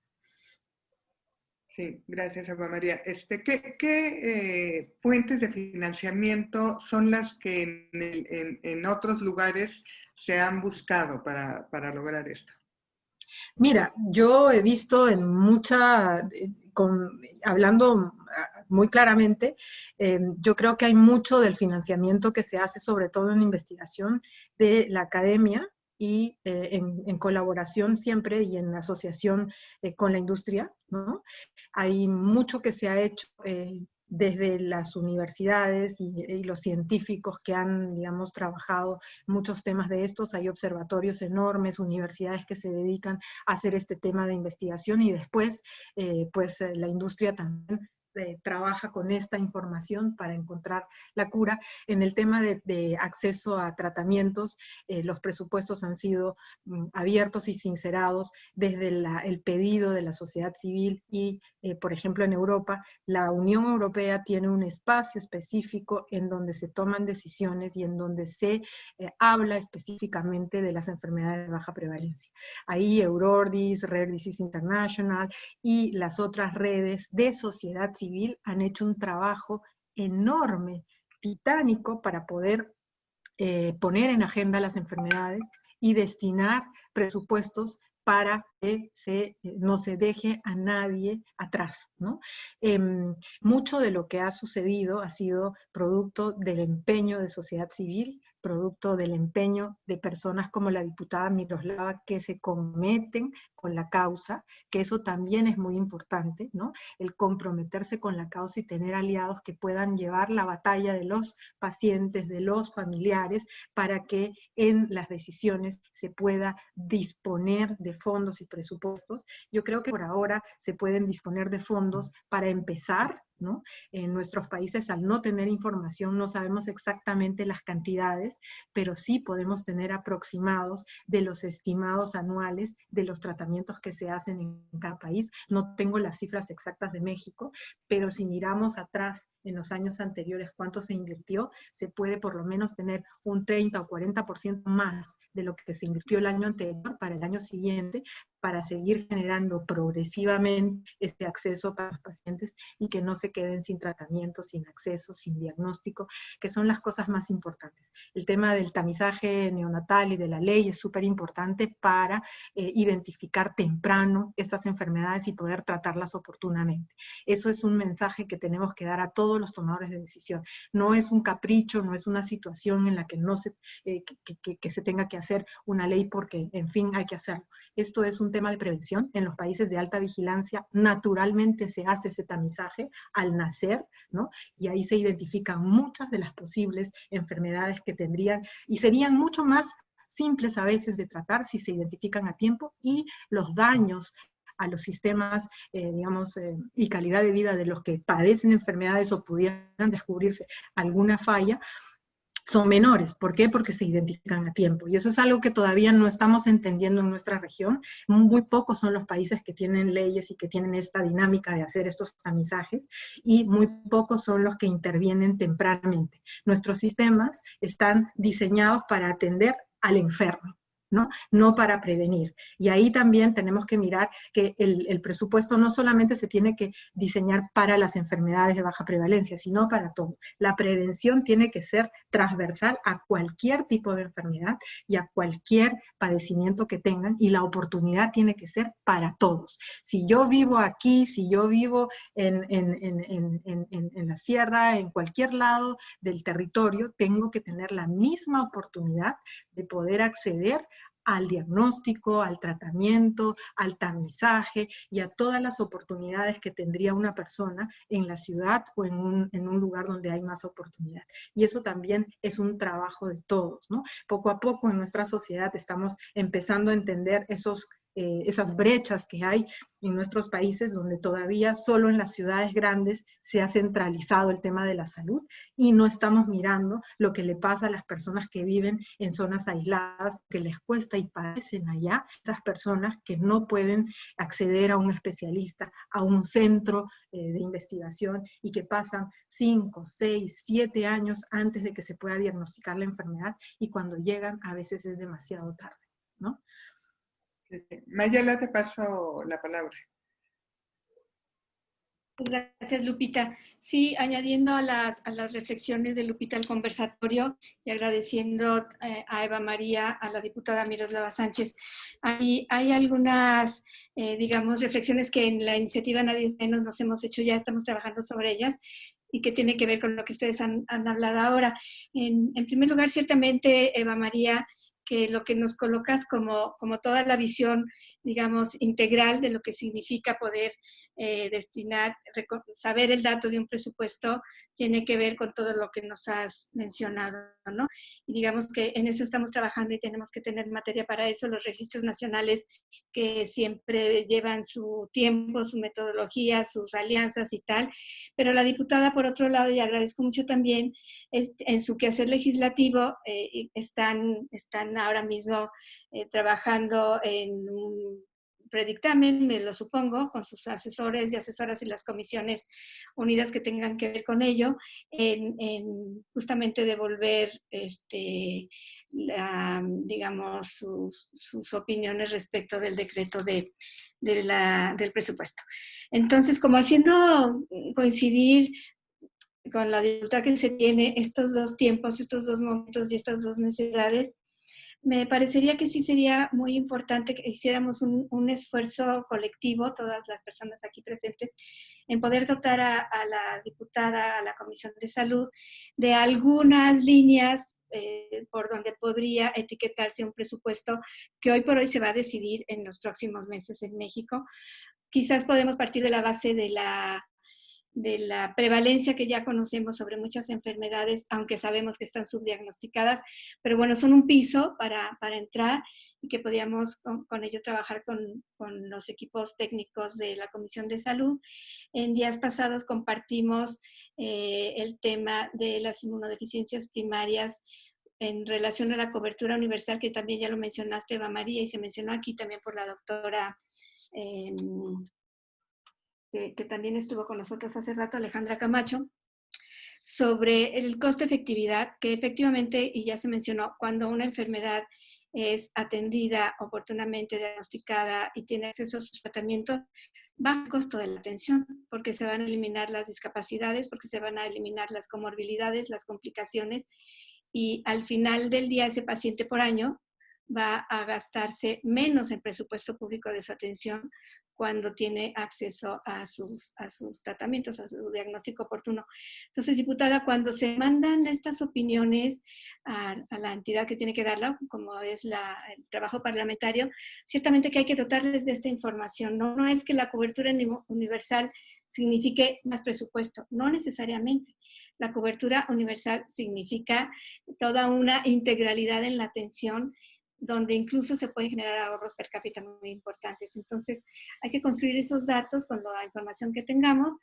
Sí, gracias, Eva María. ¿Qué fuentes de financiamiento son las que en otros lugares se han buscado para lograr esto? Mira, yo he visto en hablando muy claramente, yo creo que hay mucho del financiamiento que se hace, sobre todo en investigación de la academia y en colaboración siempre y en asociación con la industria, ¿no? Hay mucho que se ha hecho desde las universidades y los científicos que han, digamos, trabajado muchos temas de estos. Hay observatorios enormes, universidades que se dedican a hacer este tema de investigación, y después, la industria también trabaja con esta información para encontrar la cura. En el tema de acceso a tratamientos, los presupuestos han sido abiertos y sincerados desde el pedido de la sociedad civil y, por ejemplo, en Europa, la Unión Europea tiene un espacio específico en donde se toman decisiones y en donde se habla específicamente de las enfermedades de baja prevalencia. Ahí Eurordis, Rare Disease International y las otras redes de sociedad civil han hecho un trabajo enorme, titánico, para poder poner en agenda las enfermedades y destinar presupuestos para que no se deje a nadie atrás, ¿no? Mucho de lo que ha sucedido ha sido producto del empeño de sociedad civil, producto del empeño de personas como la diputada Miroslava, que se comprometen con la causa, que eso también es muy importante, ¿no? El comprometerse con la causa y tener aliados que puedan llevar la batalla de los pacientes, de los familiares, para que en las decisiones se pueda disponer de fondos y presupuestos. Yo creo que por ahora se pueden disponer de fondos para empezar, ¿no? En nuestros países, al no tener información, no sabemos exactamente las cantidades, pero sí podemos tener aproximados de los estimados anuales de los tratamientos que se hacen en cada país. No tengo las cifras exactas de México, pero si miramos atrás en los años anteriores cuánto se invirtió, se puede por lo menos tener un 30 o 40% más de lo que se invirtió el año anterior para el año siguiente, para seguir generando progresivamente este acceso para los pacientes y que no se queden sin tratamiento, sin acceso, sin diagnóstico, que son las cosas más importantes. El tema del tamizaje neonatal y de la ley es súper importante para identificar temprano estas enfermedades y poder tratarlas oportunamente. Eso es un mensaje que tenemos que dar a todos los tomadores de decisión. No es un capricho, no es una situación en la que no que se tenga que hacer una ley porque, en fin, hay que hacerlo. Esto es un tema de prevención. En los países de alta vigilancia, naturalmente se hace ese tamizaje al nacer, ¿no? Y ahí se identifican muchas de las posibles enfermedades que tendrían, y serían mucho más simples a veces de tratar si se identifican a tiempo, y los daños a los sistemas, y calidad de vida de los que padecen enfermedades o pudieran descubrirse alguna falla, son menores. ¿Por qué? Porque se identifican a tiempo. Y eso es algo que todavía no estamos entendiendo en nuestra región. Muy pocos son los países que tienen leyes y que tienen esta dinámica de hacer estos tamizajes, y muy pocos son los que intervienen tempranamente. Nuestros sistemas están diseñados para atender al enfermo, ¿no? No para prevenir. Y ahí también tenemos que mirar que el presupuesto no solamente se tiene que diseñar para las enfermedades de baja prevalencia, sino para todo. La prevención tiene que ser transversal a cualquier tipo de enfermedad y a cualquier padecimiento que tengan, y la oportunidad tiene que ser para todos. Si yo vivo aquí, si yo vivo en la sierra, en cualquier lado del territorio, tengo que tener la misma oportunidad de poder acceder al diagnóstico, al tratamiento, al tamizaje y a todas las oportunidades que tendría una persona en la ciudad o en un lugar donde hay más oportunidad. Y eso también es un trabajo de todos, ¿no? Poco a poco en nuestra sociedad estamos empezando a entender esas brechas que hay en nuestros países, donde todavía solo en las ciudades grandes se ha centralizado el tema de la salud y no estamos mirando lo que le pasa a las personas que viven en zonas aisladas, que les cuesta y padecen allá, esas personas que no pueden acceder a un especialista, a un centro de investigación, y que pasan 5, 6, 7 años antes de que se pueda diagnosticar la enfermedad, y cuando llegan a veces es demasiado tarde, ¿no? Mayela, te paso la palabra. Gracias, Lupita. Sí, añadiendo a las reflexiones de Lupita al conversatorio y agradeciendo a Eva María, a la diputada Miroslava Sánchez, hay algunas, digamos, reflexiones que en la iniciativa Nadie es Menos nos hemos hecho, ya estamos trabajando sobre ellas, y que tiene que ver con lo que ustedes han hablado ahora. En primer lugar, ciertamente, Eva María, que lo que nos colocas como toda la visión, digamos, integral de lo que significa poder destinar, saber el dato de un presupuesto, tiene que ver con todo lo que nos has mencionado, ¿no? Y digamos que en eso estamos trabajando y tenemos que tener materia para eso, los registros nacionales que siempre llevan su tiempo, su metodología, sus alianzas y tal, pero la diputada, por otro lado, y agradezco mucho también, en su quehacer legislativo, están ahora mismo trabajando en un predictamen, me lo supongo, con sus asesores y asesoras y las comisiones unidas que tengan que ver con ello, en justamente devolver digamos, sus opiniones respecto del decreto del presupuesto. Entonces, como haciendo coincidir con la dificultad que se tiene estos dos tiempos, estos dos momentos y estas dos necesidades, me parecería que sí sería muy importante que hiciéramos un esfuerzo colectivo, todas las personas aquí presentes, en poder dotar a la diputada, a la Comisión de Salud, de algunas líneas por donde podría etiquetarse un presupuesto que hoy por hoy se va a decidir en los próximos meses en México. Quizás podemos partir de la base de la prevalencia que ya conocemos sobre muchas enfermedades, aunque sabemos que están subdiagnosticadas, pero bueno, son un piso para entrar, y que podíamos con ello trabajar con los equipos técnicos de la Comisión de Salud. En días pasados compartimos el tema de las inmunodeficiencias primarias en relación a la cobertura universal, que también ya lo mencionaste, Eva María, y se mencionó aquí también por la doctora que también estuvo con nosotros hace rato, Alejandra Camacho, sobre el costo-efectividad, que efectivamente, y ya se mencionó, cuando una enfermedad es atendida oportunamente, diagnosticada y tiene acceso a sus tratamientos, baja el costo de la atención, porque se van a eliminar las discapacidades, porque se van a eliminar las comorbilidades, las complicaciones, y al final del día ese paciente por año va a gastarse menos en presupuesto público de su atención cuando tiene acceso a sus tratamientos, a su diagnóstico oportuno. Entonces, diputada, cuando se mandan estas opiniones a la entidad que tiene que darla, como es el trabajo parlamentario, ciertamente que hay que dotarles de esta información. No es que la cobertura universal signifique más presupuesto, no necesariamente. La cobertura universal significa toda una integralidad en la atención, donde incluso se pueden generar ahorros per cápita muy importantes. Entonces, hay que construir esos datos con la información que tengamos,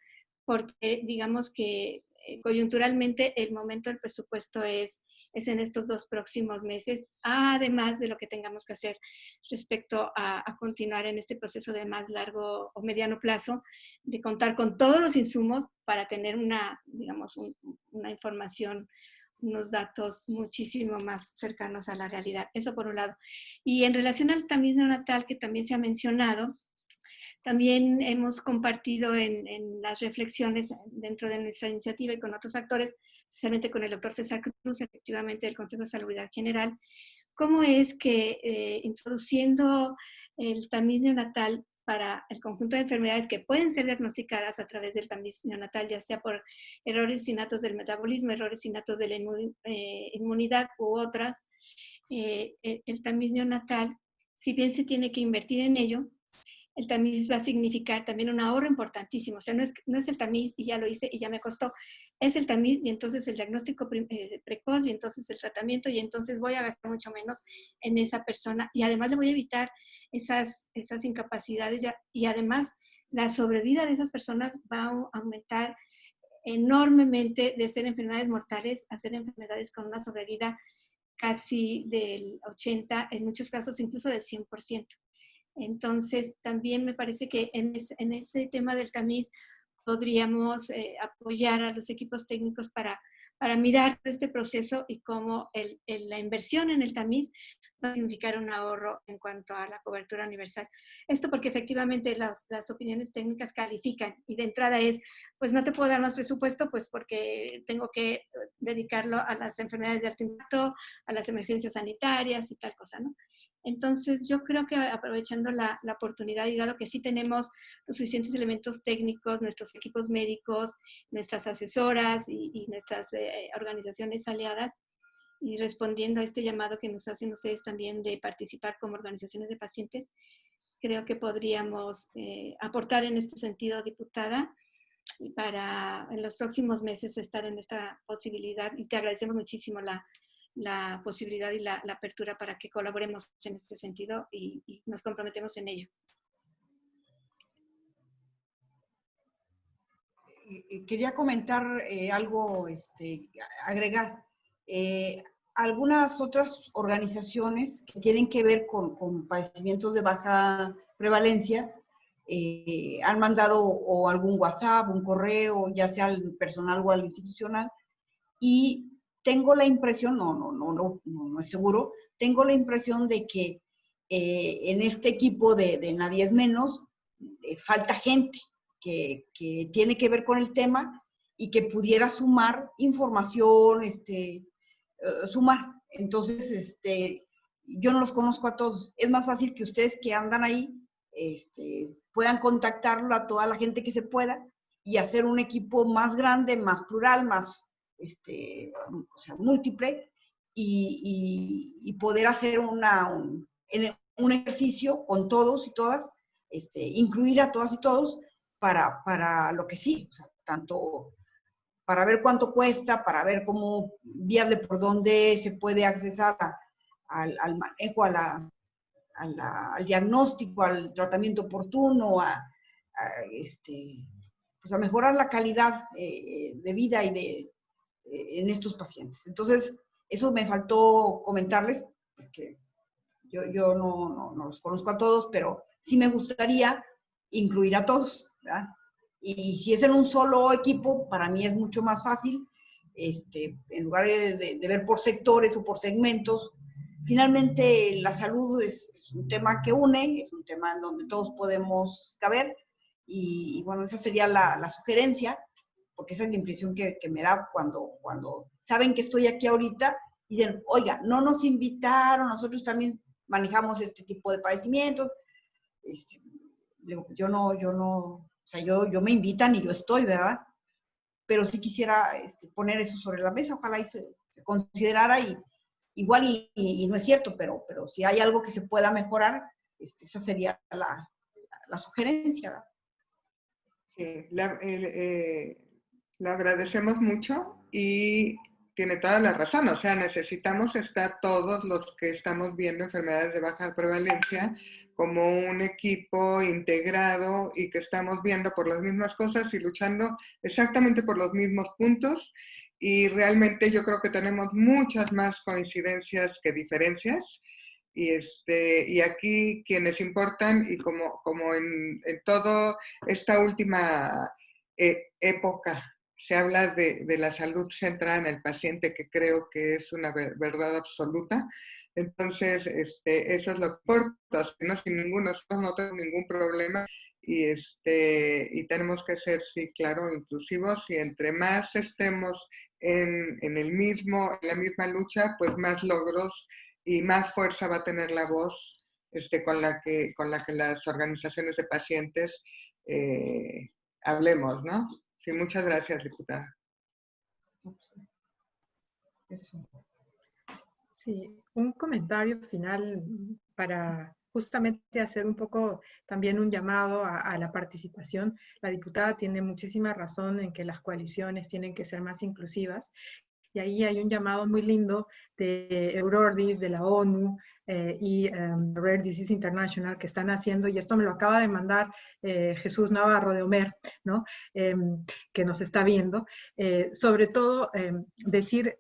porque digamos que coyunturalmente el momento del presupuesto es en estos 2 próximos meses, además de lo que tengamos que hacer respecto a continuar en este proceso de más largo o mediano plazo, de contar con todos los insumos para tener una, digamos, una información unos datos muchísimo más cercanos a la realidad. Eso por un lado. Y en relación al tamiz neonatal, que también se ha mencionado, también hemos compartido en las reflexiones dentro de nuestra iniciativa y con otros actores, especialmente con el doctor César Cruz, efectivamente del Consejo de Salubridad General, cómo es que introduciendo el tamiz neonatal para el conjunto de enfermedades que pueden ser diagnosticadas a través del tamiz neonatal, ya sea por errores innatos del metabolismo, errores innatos de la inmunidad u otras, el tamiz neonatal, si bien se tiene que invertir en ello, el tamiz va a significar también un ahorro importantísimo. O sea, no es el tamiz y ya lo hice y ya me costó. Es el tamiz y entonces el diagnóstico precoz y entonces el tratamiento y entonces voy a gastar mucho menos en esa persona y además le voy a evitar esas incapacidades y además la sobrevida de esas personas va a aumentar enormemente de ser enfermedades mortales a ser enfermedades con una sobrevida casi del 80%, en muchos casos incluso del 100%. Entonces, también me parece que en ese tema del tamiz podríamos apoyar a los equipos técnicos para mirar este proceso y cómo la inversión en el tamiz va a significar un ahorro en cuanto a la cobertura universal. Esto porque efectivamente las opiniones técnicas califican y de entrada es, pues no te puedo dar más presupuesto, pues porque tengo que dedicarlo a las enfermedades de alto impacto, a las emergencias sanitarias y tal cosa, ¿no? Entonces, yo creo que aprovechando la oportunidad y dado que sí tenemos los suficientes elementos técnicos, nuestros equipos médicos, nuestras asesoras y nuestras organizaciones aliadas, y respondiendo a este llamado que nos hacen ustedes también de participar como organizaciones de pacientes, creo que podríamos aportar en este sentido, diputada, para en los próximos meses estar en esta posibilidad. Y te agradecemos muchísimo la posibilidad y la apertura para que colaboremos en este sentido y nos comprometemos en ello. Quería comentar algo, agregar. Algunas otras organizaciones que tienen que ver con padecimientos de baja prevalencia han mandado o algún WhatsApp, un correo, ya sea al personal o al institucional, y tengo la impresión, no es seguro, tengo la impresión de que en este equipo de Nadie es Menos falta gente que tiene que ver con el tema y que pudiera sumar información, sumar. Entonces, yo no los conozco a todos. Es más fácil que ustedes que andan ahí puedan contactarlo a toda la gente que se pueda y hacer un equipo más grande, más plural, más o sea, múltiple y poder hacer un ejercicio con todos y todas, incluir a todas y todos para lo que sí, o sea, tanto para ver cuánto cuesta, para ver cómo vías de por dónde se puede accesar al manejo, al diagnóstico, al tratamiento oportuno, pues a mejorar la calidad de vida y en estos pacientes. Entonces, eso me faltó comentarles, porque yo no los conozco a todos, pero sí me gustaría incluir a todos, ¿verdad? Y si es en un solo equipo, para mí es mucho más fácil, en lugar de ver por sectores o por segmentos. Finalmente, la salud es un tema que une, es un tema en donde todos podemos caber, y bueno, esa sería la sugerencia, porque esa es la impresión que me da cuando saben que estoy aquí ahorita y dicen, oiga, no nos invitaron, nosotros también manejamos este tipo de padecimientos. Yo no, o sea, yo me invitan y yo estoy, ¿verdad? Pero sí quisiera poner eso sobre la mesa, ojalá y se considerara, y igual y no es cierto, pero si hay algo que se pueda mejorar, esa sería la sugerencia, ¿verdad? Sí, lo agradecemos mucho y tiene toda la razón. O sea, necesitamos estar todos los que estamos viendo enfermedades de baja prevalencia como un equipo integrado y que estamos viendo por las mismas cosas y luchando exactamente por los mismos puntos. Y realmente yo creo que tenemos muchas más coincidencias que diferencias. Y aquí quienes importan, y como en toda esta última época se habla de la salud centrada en el paciente, que creo que es una verdad absoluta. Entonces, eso es lo que importa, ¿no? Sin ninguno, no tengo ningún problema y tenemos que ser, sí, claro, inclusivos, y entre más estemos en la misma lucha, pues más logros y más fuerza va a tener la voz con la que las organizaciones de pacientes hablemos, ¿no? Sí, muchas gracias, diputada. Eso. Sí, un comentario final para justamente hacer un poco también un llamado a la participación. La diputada tiene muchísima razón en que las coaliciones tienen que ser más inclusivas. Y ahí hay un llamado muy lindo de Eurordis, de la ONU y Rare Disease International que están haciendo, y esto me lo acaba de mandar Jesús Navarro de Omer, ¿no? Que nos está viendo. Sobre todo, decir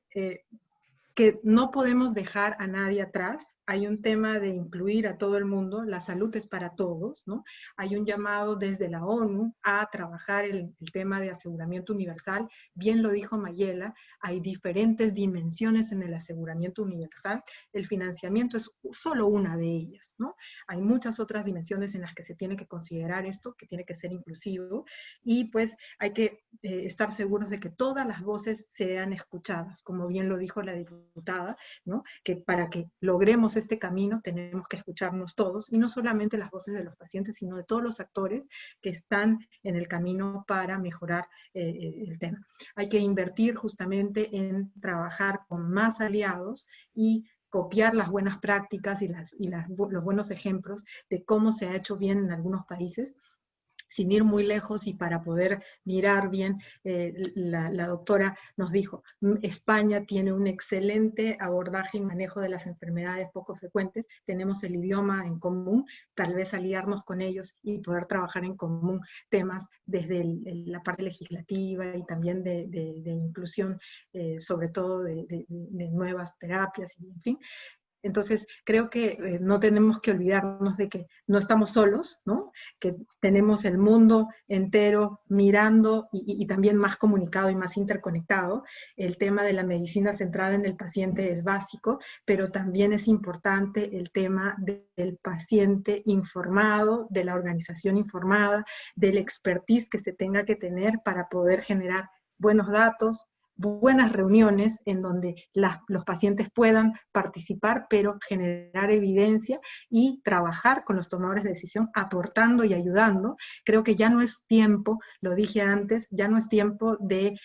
que no podemos dejar a nadie atrás. Hay un tema de incluir a todo el mundo, la salud es para todos, ¿no? Hay un llamado desde la ONU a trabajar el tema de aseguramiento universal. Bien lo dijo Mayela, hay diferentes dimensiones en el aseguramiento universal. El financiamiento es solo una de ellas, ¿no? Hay muchas otras dimensiones en las que se tiene que considerar esto, que tiene que ser inclusivo, y pues hay que estar seguros de que todas las voces sean escuchadas, como bien lo dijo la diputada, ¿no? Que para que logremos este camino tenemos que escucharnos todos, y no solamente las voces de los pacientes, sino de todos los actores que están en el camino para mejorar el tema. Hay que invertir justamente en trabajar con más aliados y copiar las buenas prácticas y los buenos ejemplos de cómo se ha hecho bien en algunos países, sin ir muy lejos y para poder mirar bien, la doctora nos dijo, España tiene un excelente abordaje y manejo de las enfermedades poco frecuentes, tenemos el idioma en común, tal vez aliarnos con ellos y poder trabajar en común temas desde la parte legislativa y también de inclusión, sobre todo de nuevas terapias, y en fin. Entonces, creo que no tenemos que olvidarnos de que no estamos solos, ¿no? Que tenemos el mundo entero mirando y también más comunicado y más interconectado. El tema de la medicina centrada en el paciente es básico, pero también es importante el tema del paciente informado, de la organización informada, del expertise que se tenga que tener para poder generar buenos datos, buenas reuniones en donde los pacientes puedan participar, pero generar evidencia y trabajar con los tomadores de decisión, aportando y ayudando. Creo que ya no es tiempo, lo dije antes, ya no es tiempo de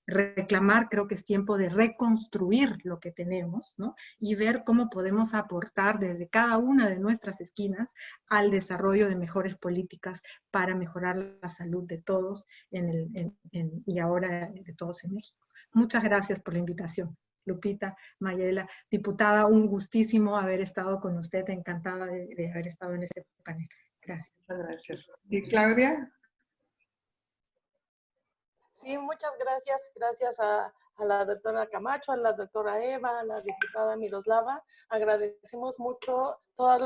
reclamar, creo que es tiempo de reconstruir lo que tenemos, ¿no? Y ver cómo podemos aportar desde cada una de nuestras esquinas al desarrollo de mejores políticas para mejorar la salud de todos y ahora de todos en México. Muchas gracias por la invitación. Lupita, Mayela, diputada, un gustísimo haber estado con usted, encantada de haber estado en ese panel. Gracias. Muchas gracias. ¿Y Claudia? Sí, muchas gracias. Gracias a la doctora Camacho, a la doctora Eva, a la diputada Miroslava. Agradecemos mucho todos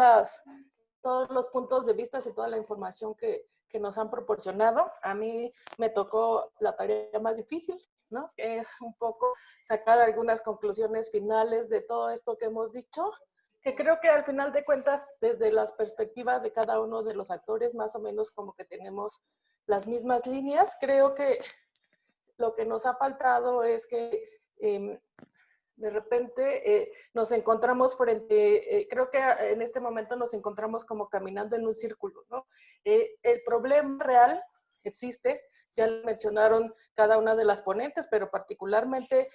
los puntos de vista y toda la información que nos han proporcionado. A mí me tocó la tarea más difícil, ¿no? Que es un poco sacar algunas conclusiones finales de todo esto que hemos dicho, que creo que al final de cuentas, desde las perspectivas de cada uno de los actores, más o menos como que tenemos las mismas líneas. Creo que lo que nos ha faltado es que de repente nos encontramos creo que en este momento nos encontramos como caminando en un círculo, ¿no? El problema real existe, ya lo mencionaron cada una de las ponentes, pero particularmente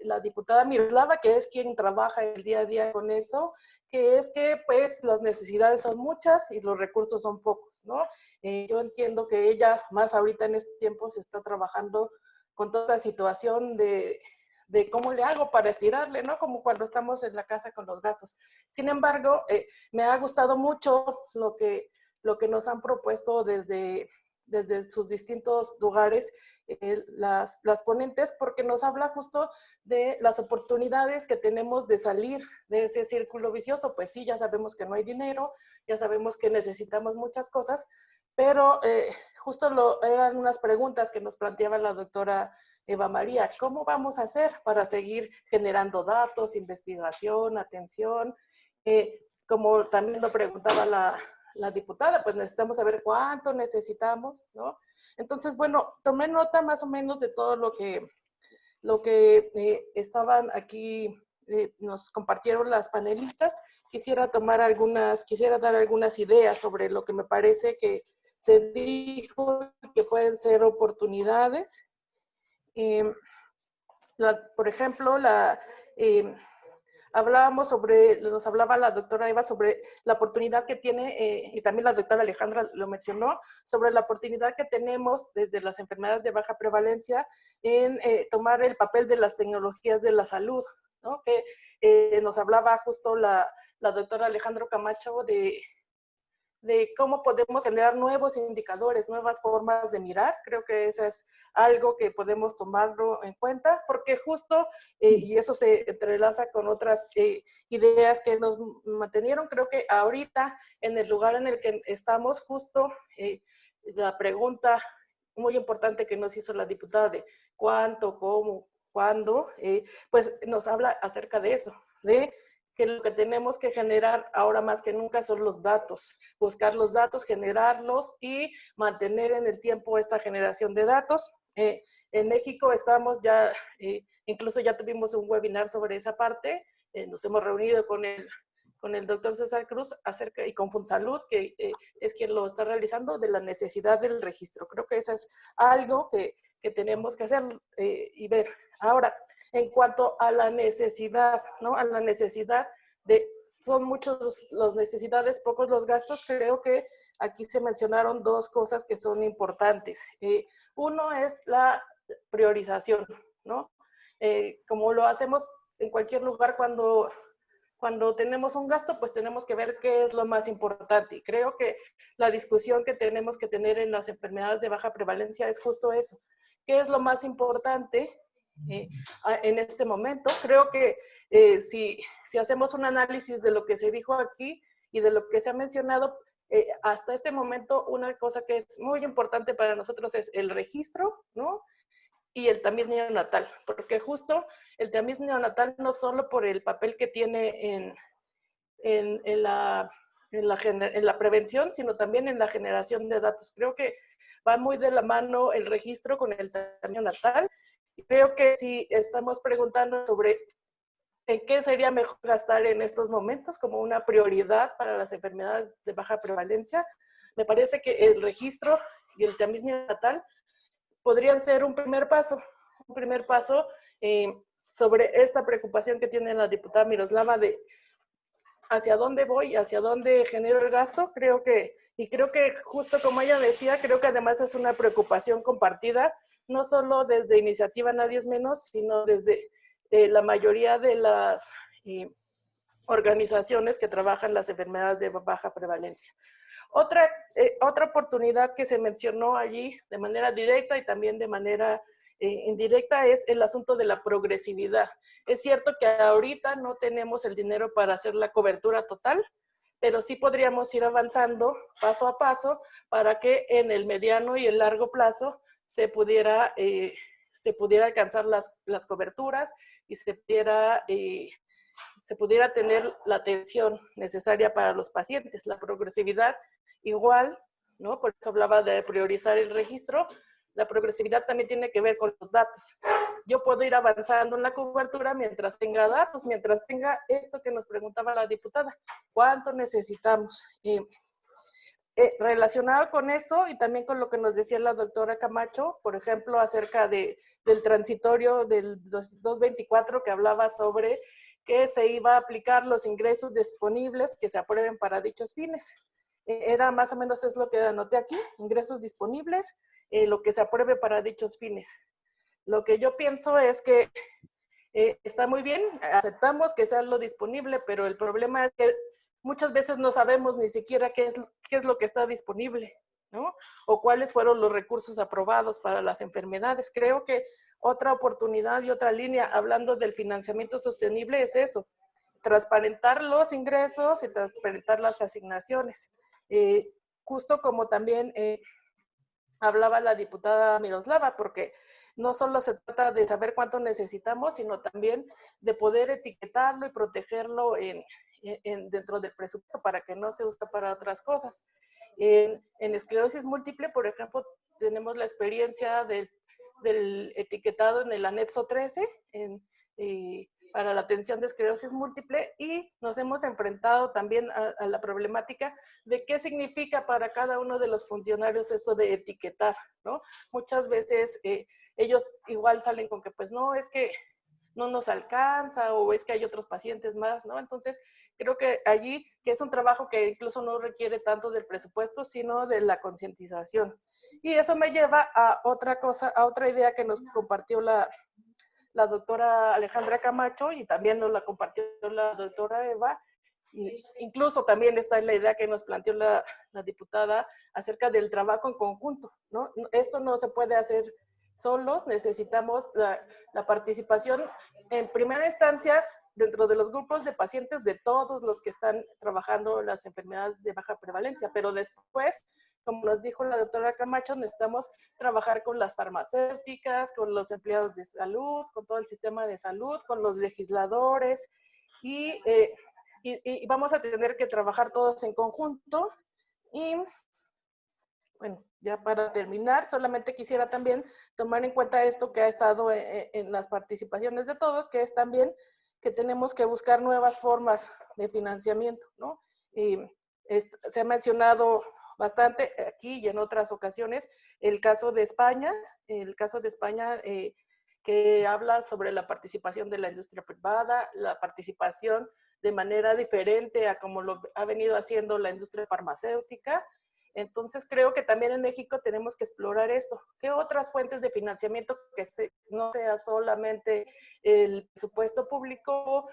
la diputada Miroslava, que es quien trabaja el día a día con eso, que es que pues las necesidades son muchas y los recursos son pocos, ¿no? Yo entiendo que ella, más ahorita en este tiempo, se está trabajando con toda la situación de cómo le hago para estirarle, ¿no? Como cuando estamos en la casa con los gastos. Sin embargo, me ha gustado mucho lo que nos han propuesto desde sus distintos lugares las ponentes, porque nos habla justo de las oportunidades que tenemos de salir de ese círculo vicioso. Pues sí, ya sabemos que no hay dinero, ya sabemos que necesitamos muchas cosas, pero justo eran unas preguntas que nos planteaba la doctora Eva María. ¿Cómo vamos a hacer para seguir generando datos, investigación, atención? Como también lo preguntaba la diputada, pues necesitamos saber cuánto necesitamos, ¿no? Entonces, bueno, tomé nota más o menos de todo lo que estaban aquí, nos compartieron las panelistas. Quisiera dar algunas ideas sobre lo que me parece que se dijo que pueden ser oportunidades. Por ejemplo, nos hablaba la doctora Eva sobre la oportunidad que tiene, y también la doctora Alejandra lo mencionó, sobre la oportunidad que tenemos desde las enfermedades de baja prevalencia en tomar el papel de las tecnologías de la salud, ¿no? Que nos hablaba justo la doctora Alejandra Camacho de cómo podemos generar nuevos indicadores, nuevas formas de mirar. Creo que eso es algo que podemos tomarlo en cuenta, porque justo, y eso se entrelaza con otras ideas que nos mantenieron, creo que ahorita, en el lugar en el que estamos, justo la pregunta muy importante que nos hizo la diputada de cuánto, cómo, cuándo, pues nos habla acerca de eso, de que lo que tenemos que generar ahora más que nunca son los datos, buscar los datos, generarlos y mantener en el tiempo esta generación de datos. En México estamos ya, incluso ya tuvimos un webinar sobre esa parte, nos hemos reunido con el doctor César Cruz y con Funsalud, que es quien lo está realizando, de la necesidad del registro. Creo que eso es algo que tenemos que hacer y ver. Ahora, en cuanto a la necesidad, ¿no? A la necesidad son muchos las necesidades, pocos los gastos. Creo que aquí se mencionaron dos cosas que son importantes. Uno es la priorización, ¿no? Como lo hacemos en cualquier lugar cuando tenemos un gasto, pues tenemos que ver qué es lo más importante. Y creo que la discusión que tenemos que tener en las enfermedades de baja prevalencia es justo eso. ¿Qué es lo más importante en este momento? Creo que si hacemos un análisis de lo que se dijo aquí y de lo que se ha mencionado, hasta este momento una cosa que es muy importante para nosotros es el registro, ¿no? Y el tamiz neonatal, porque justo el tamiz neonatal no solo por el papel que tiene en la prevención, sino también en la generación de datos. Creo que va muy de la mano el registro con el tamiz neonatal. Y creo que si estamos preguntando sobre en qué sería mejor gastar en estos momentos como una prioridad para las enfermedades de baja prevalencia, me parece que el registro y el tamiz neonatal podrían ser un primer paso sobre esta preocupación que tiene la diputada Miroslava de hacia dónde voy, hacia dónde genero el gasto. Creo que justo como ella decía, creo que además es una preocupación compartida, no solo desde Iniciativa Nadie es Menos, sino desde la mayoría de las organizaciones que trabajan las enfermedades de baja prevalencia. Otra oportunidad que se mencionó allí de manera directa y también de manera indirecta es el asunto de la progresividad. Es cierto que ahorita no tenemos el dinero para hacer la cobertura total, pero sí podríamos ir avanzando paso a paso para que en el mediano y el largo plazo se pudiera alcanzar las coberturas y se pudiera tener la atención necesaria para los pacientes. La progresividad igual, ¿no? Por eso hablaba de priorizar el registro. La progresividad también tiene que ver con los datos. Yo puedo ir avanzando en la cobertura mientras tenga datos, mientras tenga esto que nos preguntaba la diputada. ¿Cuánto necesitamos? Relacionado con esto y también con lo que nos decía la doctora Camacho, por ejemplo, acerca del transitorio del 224 que hablaba sobre que se iba a aplicar los ingresos disponibles que se aprueben para dichos fines. Era más o menos es lo que anoté aquí, ingresos disponibles, lo que se apruebe para dichos fines. Lo que yo pienso es que está muy bien, aceptamos que sea lo disponible, pero el problema es que muchas veces no sabemos ni siquiera qué es lo que está disponible, ¿no? O cuáles fueron los recursos aprobados para las enfermedades. Creo que otra oportunidad y otra línea, hablando del financiamiento sostenible, es eso, transparentar los ingresos y transparentar las asignaciones. justo como también hablaba la diputada Miroslava, porque no solo se trata de saber cuánto necesitamos, sino también de poder etiquetarlo y protegerlo dentro del presupuesto para que no se use para otras cosas. En esclerosis múltiple, por ejemplo, tenemos la experiencia del etiquetado en el anexo 13 para la atención de esclerosis múltiple, y nos hemos enfrentado también a la problemática de qué significa para cada uno de los funcionarios esto de etiquetar, ¿no? Muchas veces ellos igual salen con que pues no, es que no nos alcanza o es que hay otros pacientes más, ¿no? Entonces, creo que allí, que es un trabajo que incluso no requiere tanto del presupuesto, sino de la concientización. Y eso me lleva a otra cosa, a otra idea que nos compartió la doctora Alejandra Camacho, y también nos la compartió la doctora Eva, y incluso también está en la idea que nos planteó la diputada acerca del trabajo en conjunto, ¿no? Esto no se puede hacer solos, necesitamos la participación en primera instancia dentro de los grupos de pacientes de todos los que están trabajando las enfermedades de baja prevalencia, pero después, como nos dijo la doctora Camacho, necesitamos trabajar con las farmacéuticas, con los empleados de salud, con todo el sistema de salud, con los legisladores, y vamos a tener que trabajar todos en conjunto. Y bueno, ya para terminar, solamente quisiera también tomar en cuenta esto que ha estado en las participaciones de todos, que es también que tenemos que buscar nuevas formas de financiamiento, ¿no? Se ha mencionado bastante aquí y en otras ocasiones el caso de España, que habla sobre la participación de la industria privada, la participación de manera diferente a como lo ha venido haciendo la industria farmacéutica. Entonces creo que también en México tenemos que explorar esto. ¿Qué otras fuentes de financiamiento que no sea solamente el presupuesto público,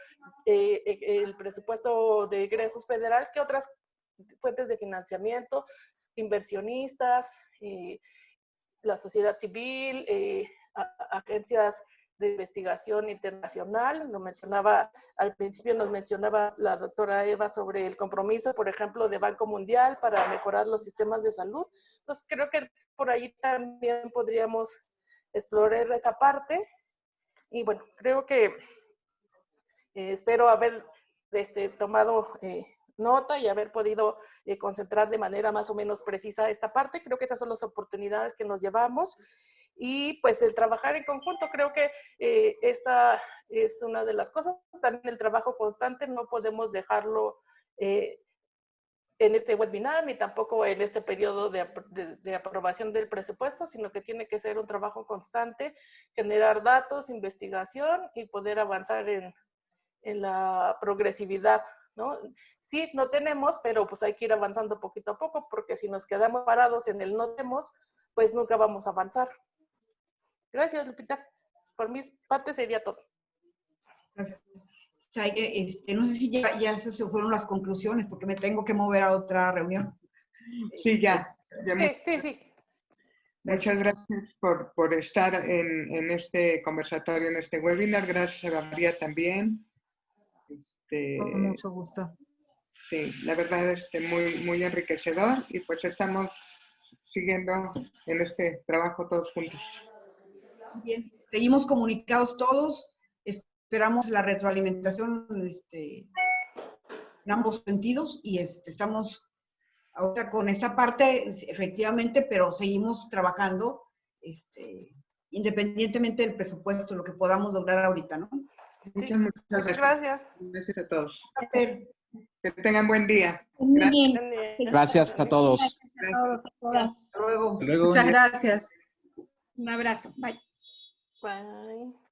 el presupuesto de egresos federal? ¿Qué otras fuentes de financiamiento? Inversionistas, la sociedad civil, agencias de investigación internacional. Lo mencionaba, al principio nos mencionaba la doctora Eva sobre el compromiso, por ejemplo, de Banco Mundial para mejorar los sistemas de salud. Entonces, creo que por ahí también podríamos explorar esa parte. Y bueno, creo que espero haber tomado nota y haber podido concentrar de manera más o menos precisa esta parte. Creo que esas son las oportunidades que nos llevamos. Y pues el trabajar en conjunto, creo que esta es una de las cosas. También el trabajo constante, no podemos dejarlo en este webinar, ni tampoco en este periodo de aprobación del presupuesto, sino que tiene que ser un trabajo constante, generar datos, investigación y poder avanzar en la progresividad, ¿no? Sí, no tenemos, pero pues hay que ir avanzando poquito a poco, porque si nos quedamos parados en el no tenemos, pues nunca vamos a avanzar. Gracias, Lupita. Por mi parte sería todo. Gracias. No sé si ya se fueron las conclusiones, porque me tengo que mover a otra reunión. Sí, ya. Sí. Muchas gracias por estar en este conversatorio, en este webinar. Gracias a María también. Con mucho gusto. Sí, la verdad es muy, muy enriquecedor, y pues estamos siguiendo en este trabajo todos juntos. Bien, seguimos comunicados todos, esperamos la retroalimentación en ambos sentidos, y estamos ahora con esta parte, efectivamente, pero seguimos trabajando independientemente del presupuesto, lo que podamos lograr ahorita, ¿no? Muchas gracias. Gracias a todos. Gracias. Que tengan buen día. Gracias a todos. Gracias a todas. Hasta luego. Hasta luego. Muchas gracias. Un abrazo. Bye. Bye.